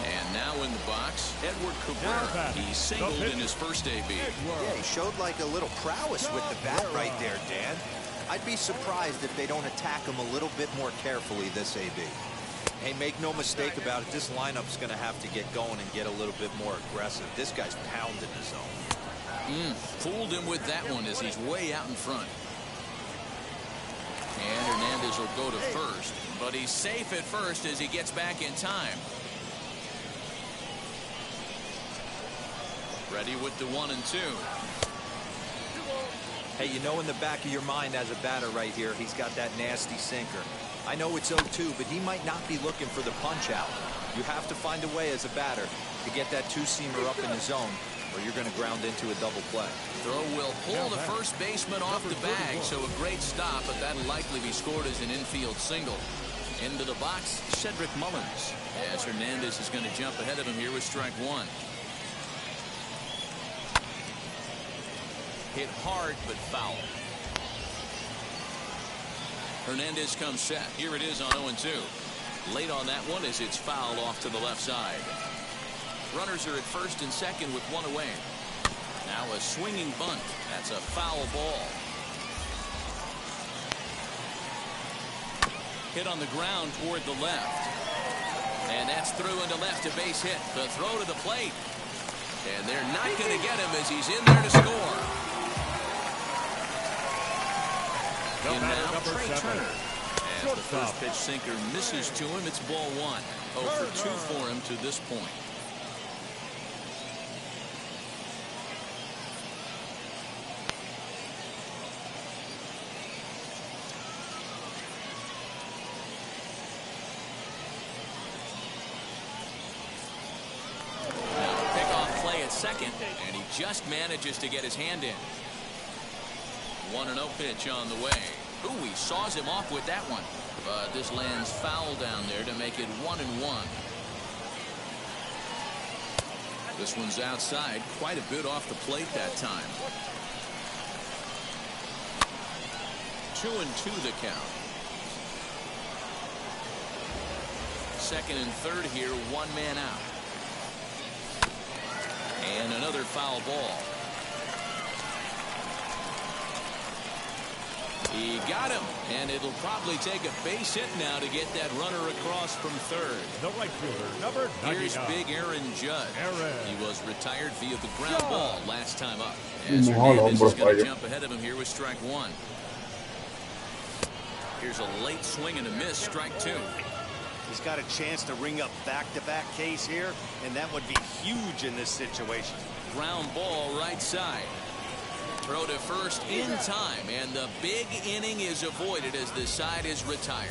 And now in the box, Edward Cabrera. He singled in his first AB. Yeah, he showed like a little prowess with the bat right there, Dan. I'd be surprised if they don't attack him a little bit more carefully this AB. Hey, make no mistake about it. This lineup's going to have to get going and get a little bit more aggressive. This guy's pounding his zone. Fooled him with that one as he's way out in front. And Hernandez will go to first, but he's safe at first as he gets back in time. Ready with the 1 and 2. Hey, you know in the back of your mind as a batter right here, he's got that nasty sinker. I know it's 0-2, but he might not be looking for the punch out. You have to find a way as a batter to get that two-seamer up in the zone, or you're going to ground into a double play. Throw will pull the first baseman off the bag, so a great stop, but that'll likely be scored as an infield single. Into the box, Cedric Mullins, as Hernandez is going to jump ahead of him here with strike 1. Hit hard, but foul. Hernandez comes set. Here it is on 0-2. Late on that one as it's fouled off to the left side. Runners are at first and second with 1 away. Now a swinging bunt. That's a foul ball. Hit on the ground toward the left. And that's through into left, a base hit. The throw to the plate. And they're not going to get him as he's in there to score. And now Trey Turner. As the first pitch sinker misses to him, it's ball 1. 0 for 2 for him to this point. Now a pickoff play at second, and he just manages to get his hand in. 1-0 pitch on the way. Ooh, he saws him off with that one. But this lands foul down there to make it 1-1. This one's outside, quite a bit off the plate that time. 2-2 the count. Second and third here, 1 man out. And another foul ball. He got him, and it'll probably take a base hit now to get that runner across from third. The right fielder, number 99. Here's big Aaron Judge. He was retired via the ground ball last time up. Hernandez Hernandez is going to jump ahead of him here with strike 1. Here's a late swing and a miss, strike 2. He's got a chance to ring up back-to-back Ks here, and that would be huge in this situation. Ground ball right side. Throw to first in time, and the big inning is avoided as the side is retired.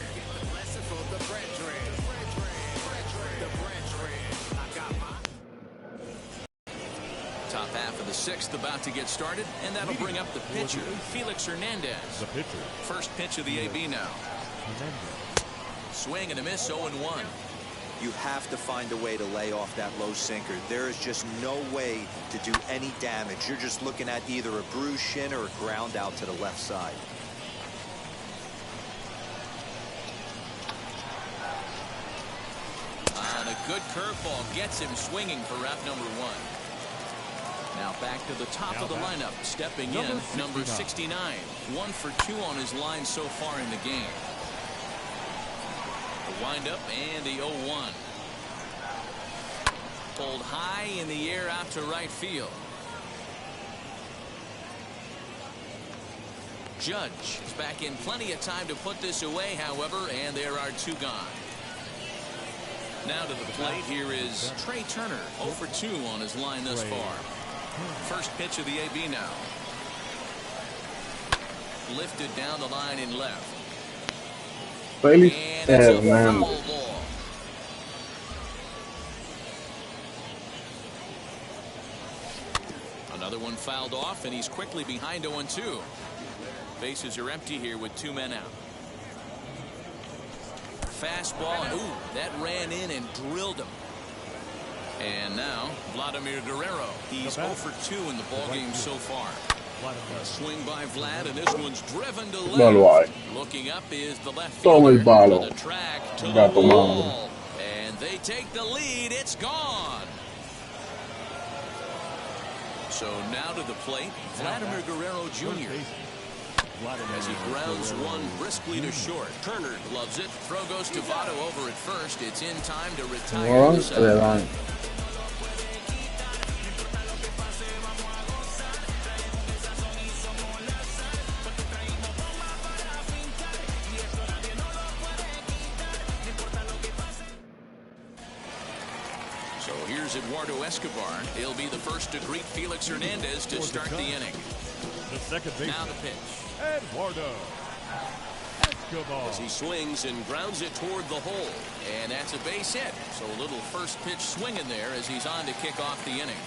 Top half of the 6th about to get started, and that'll bring up the pitcher, Felix Hernandez. The pitcher. First pitch of the AB now. Swing and a miss, 0-1. You have to find a way to lay off that low sinker. There is just no way to do any damage. You're just looking at either a bruised shin or a ground out to the left side. And a good curveball gets him swinging for route number 1. Now back to the top of the lineup. Stepping in, number 69. 1 for 2 on his line so far in the game. The windup and the 0-1. Pulled high in the air out to right field. Judge is back in plenty of time to put this away, however, and there are 2 gone. Now to the plate, here is Trey Turner, 0 for 2 on his line thus far. First pitch of the AB now. Lifted down the line in left. Felix And it's a foul Hernandez. ball. Another one fouled off, and he's quickly behind 0-2. Bases are empty here with 2 men out. Fastball, and ooh, that ran in and drilled him. And now Vladimir Guerrero. He's 0 for 2 in the ballgame so far. A swing by Vlad, and this one's driven to left. Looking up is the left fielder to the track to the wall. And they take the lead. It's gone. So now to the plate, Vladimir Guerrero Jr. as he grounds one briskly to short. Turner loves it. Throw goes to Votto over at first. It's in time to retire the side. So here's Eduardo Escobar. He'll be the first to greet Felix Hernandez to start the inning. The second baseman. Now the pitch. Eduardo Escobar. As he swings and grounds it toward the hole. And that's a base hit. So a little first pitch swing in there as he's on to kick off the inning.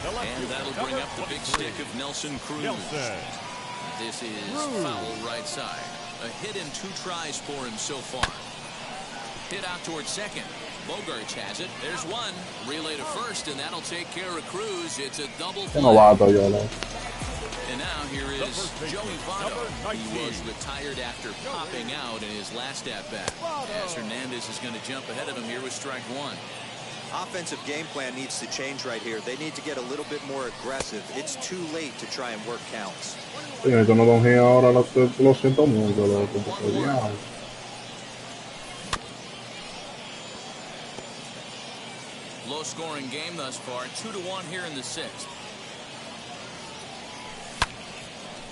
And that'll bring up the big stick of Nelson Cruz. This is foul right side. A hit in 2 tries for him so far. Hit out towards second. Bogarts has it. There's one. Relay to first, and that'll take care of Cruz. It's a double play. And now here is Joey Votto. He was retired after popping out in his last at-bat. As Hernandez is going to jump ahead of him here with strike 1. Offensive game plan needs to change right here. They need to get a little bit more aggressive. It's too late to try and work counts. Low-scoring game thus far. 2-1 here in the 6th.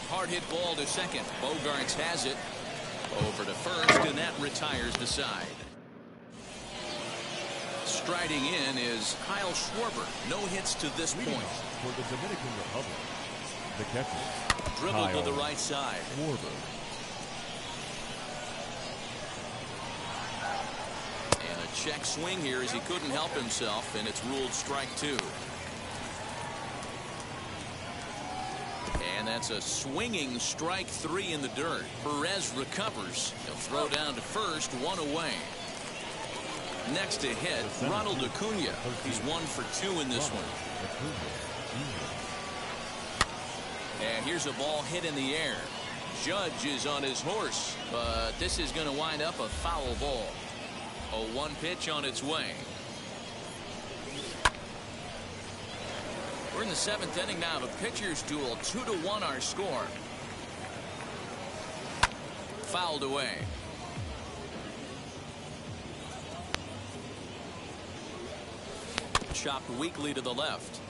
Hard hit ball to second. Bogarts has it. Over to first, and that retires the side. Striding in is Kyle Schwarber. No hits to this point. For the Dominican Republic, the catcher. Dribble to the right side. Schwarber. And a check swing here as he couldn't help himself, and it's ruled strike 2. And that's a swinging strike 3 in the dirt. Perez recovers. He'll throw down to first, 1 away. Next to hit, Ronald Acuna. He's 1 for 2 in this one. And here's a ball hit in the air. Judge is on his horse, but this is going to wind up a foul ball. A 1 pitch on its way. We're in the 7th inning now of a pitcher's duel. 2-1 our score. Fouled away. Chopped weakly to the left.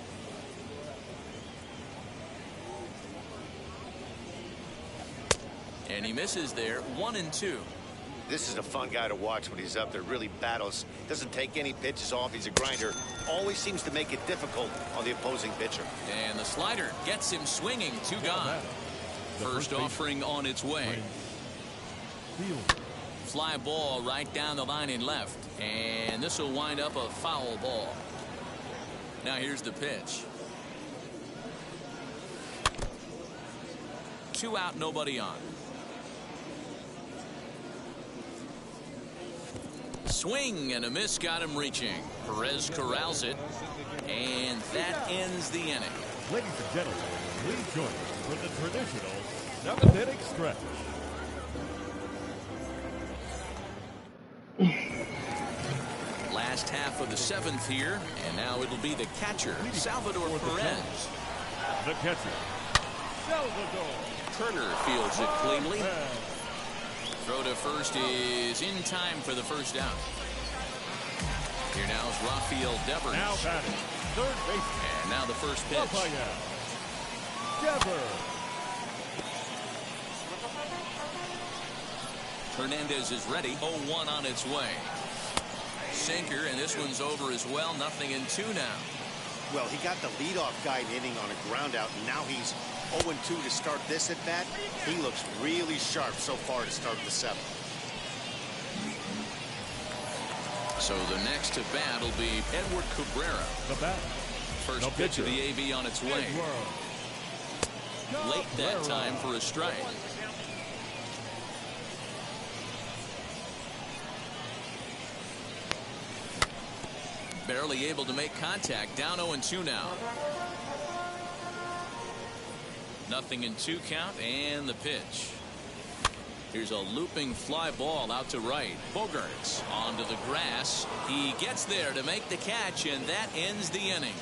And he misses there. 1-2. This is a fun guy to watch when he's up there. Really battles. Doesn't take any pitches off. He's a grinder. Always seems to make it difficult on the opposing pitcher. And the slider gets him swinging. 2 gone. First offering on its way. Fly ball right down the line in left. And this will wind up a foul ball. Now here's the pitch. 2 out, nobody on. Swing and a miss got him reaching. Perez corrals it, and that ends the inning. Ladies and gentlemen, please join us for the traditional 7th inning stretch. Last half of the 7th here, and now it'll be the catcher, Salvador Perez. The catcher, Salvador. Turner fields it cleanly. Throw to first is in time for the first out. Here now is Rafael Devers. Now batting, third baseman. And now the first pitch. Rafael Devers. Hernandez is ready. 0-1 on its way. Sinker, and this one's over as well. 0-2 now. Well, he got the leadoff guy in inning on a ground out, and now he's 0-2 to start this at bat. He looks really sharp so far to start the 7th. So the next to bat will be Edward Cabrera. The bat. First pitch of the AB on its way. Late that time for a strike. Barely able to make contact. Down 0-2 now. 0-2 count, and the pitch. Here's a looping fly ball out to right. Bogarts onto the grass. He gets there to make the catch, and that ends the inning.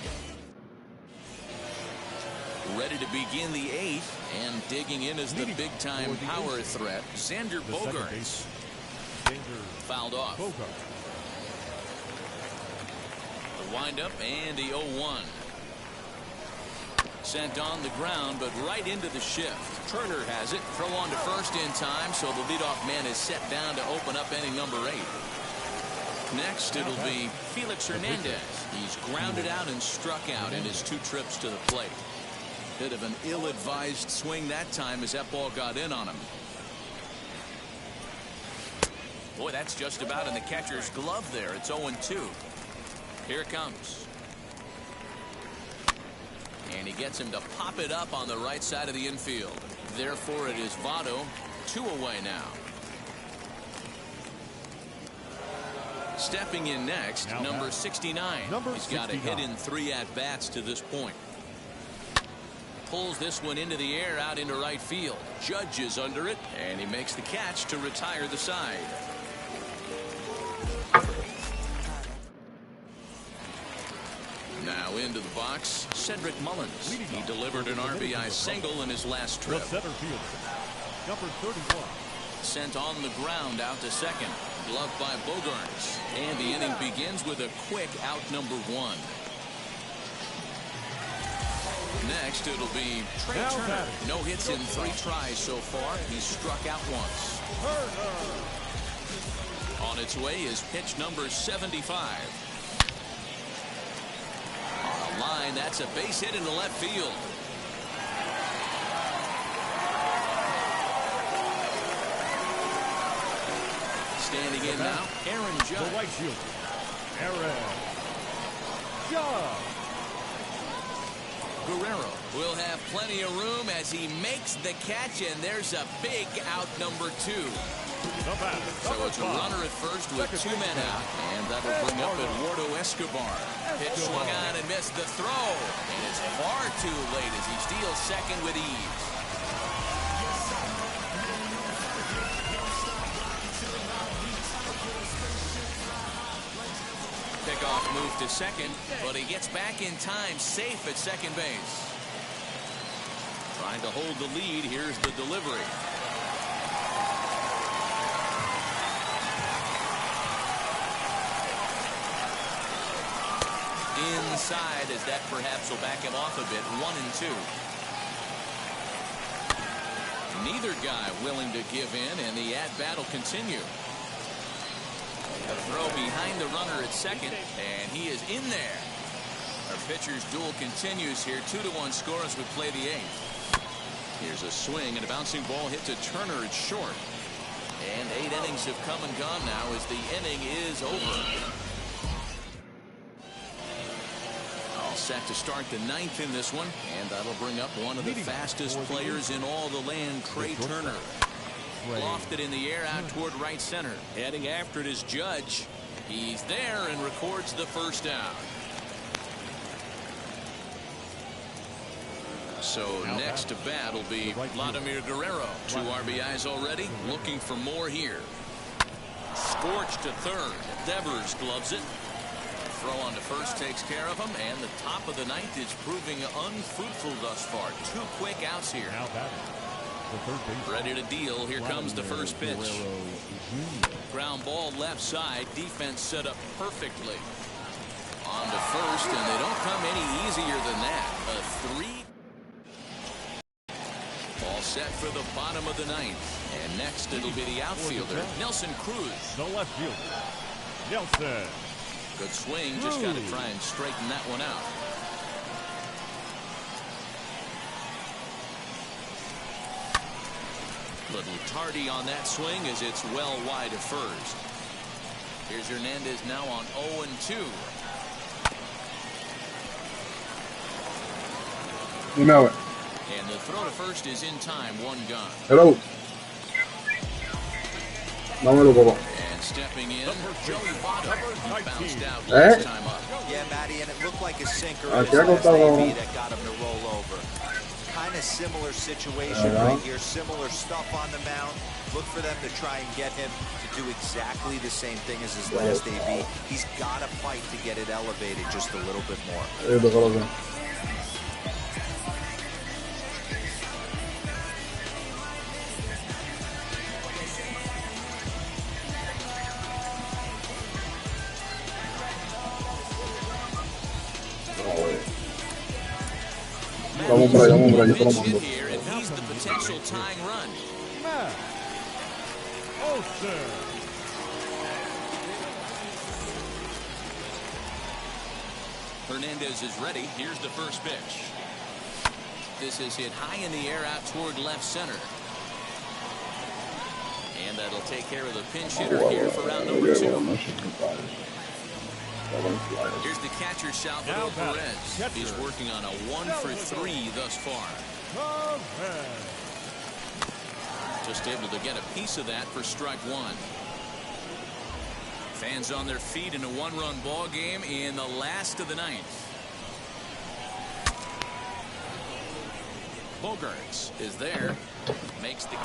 Ready to begin the 8th, and digging in as the big-time power threat, Xander Bogaerts. Fouled off. The windup and the 0-1. Sent on the ground, but right into the shift. Turner has it. Throw on to first in time, so the leadoff man is set down to open up inning number 8. Next, it'll be Felix Hernandez. He's grounded out and struck out in his 2 trips to the plate. Bit of an ill-advised swing that time as that ball got in on him. Boy, that's just about in the catcher's glove there. It's 0-2. Here it comes. And he gets him to pop it up on the right side of the infield. Therefore, it is Votto 2 away now. Stepping in next, number 69. He's got a hit in 3 at-bats to this point. Pulls this one into the air out into right field. Judge is under it, and he makes the catch to retire the side. Now into the box, Cedric Mullins. He delivered an RBI single in his last trip. Center fielder, number 31. Sent on the ground out to second. Gloved by Bogaerts. And the inning begins with a quick out number 1. Next, it'll be Trey Turner. No hits in 3 tries so far. He's struck out once. On its way is pitch number 75. On a line, that's a base hit into left field. Standing in now, Aaron Judge. The right fielder, Aaron Judge. Guerrero will have plenty of room as he makes the catch, and there's a big out number 2. So it's a runner at first with 2 men out, and that'll bring up Eduardo Escobar. Pitch swung on and missed the throw, and it's far too late as he steals second with ease. Pickoff move to second, but he gets back in time, safe at second base. Trying to hold the lead. Here's the delivery. Inside, as that perhaps will back him off a bit. 1-2. Neither guy willing to give in, and the at-bat will continue. A throw behind the runner at second, and he is in there. Our pitcher's duel continues here. 2-1 score as we play the 8th. Here's a swing, and a bouncing ball hit to Turner at short. And 8 innings have come and gone now as the inning is over. All set to start the 9th in this one, and that'll bring up one of the fastest players in all the land, Trey Turner. Lofted in the air out toward right center. Heading after it is Judge. He's there and records the first down. So next to bat will be Vladimir Guerrero. 2 RBIs already. Looking for more here. Scorched to third. Devers gloves it. Throw on to first takes care of him, and the top of the 9th is proving unfruitful thus far. 2 quick outs here. Ready to deal. Here comes the first pitch. Ground ball left side. Defense set up perfectly. On to first, and they don't come any easier than that. A 3. All set for the bottom of the 9th. And next it'll be the outfielder, Nelson Cruz. The left fielder, Nelson. Good swing. Just got to try and straighten that one out. Little tardy on that swing as it's well wide of first. Here's Hernandez now on 0-2. You know it. And the throw to first is in time. 1 gone. Hello. Dámelo, papá. And stepping in, Joey Votto. He bounced out last time up. Yeah, Matty, and it looked like a sinker Aquí ha costado uno. that got him to roll over. Kind of similar situation right here. Similar stuff on the mound. Look for them to try and get him to do exactly the same thing as his last AB. He's got to fight to get it elevated just a little bit more. Vamos por allá, yo te lo Pinch hit mando. here, and he's the potential tying run. Matt Olson. Hernandez is ready. Here's the first pitch. This is hit high in the air out toward left center. And that'll take care of the pinch hitter here for round number 2. Here's the catcher, Salvador Perez. He's working on a 1-for-3 thus far. Just able to get a piece of that for strike 1. Fans on their feet in a 1-run ball game in the last of the 9th. Bogarts is there. Makes the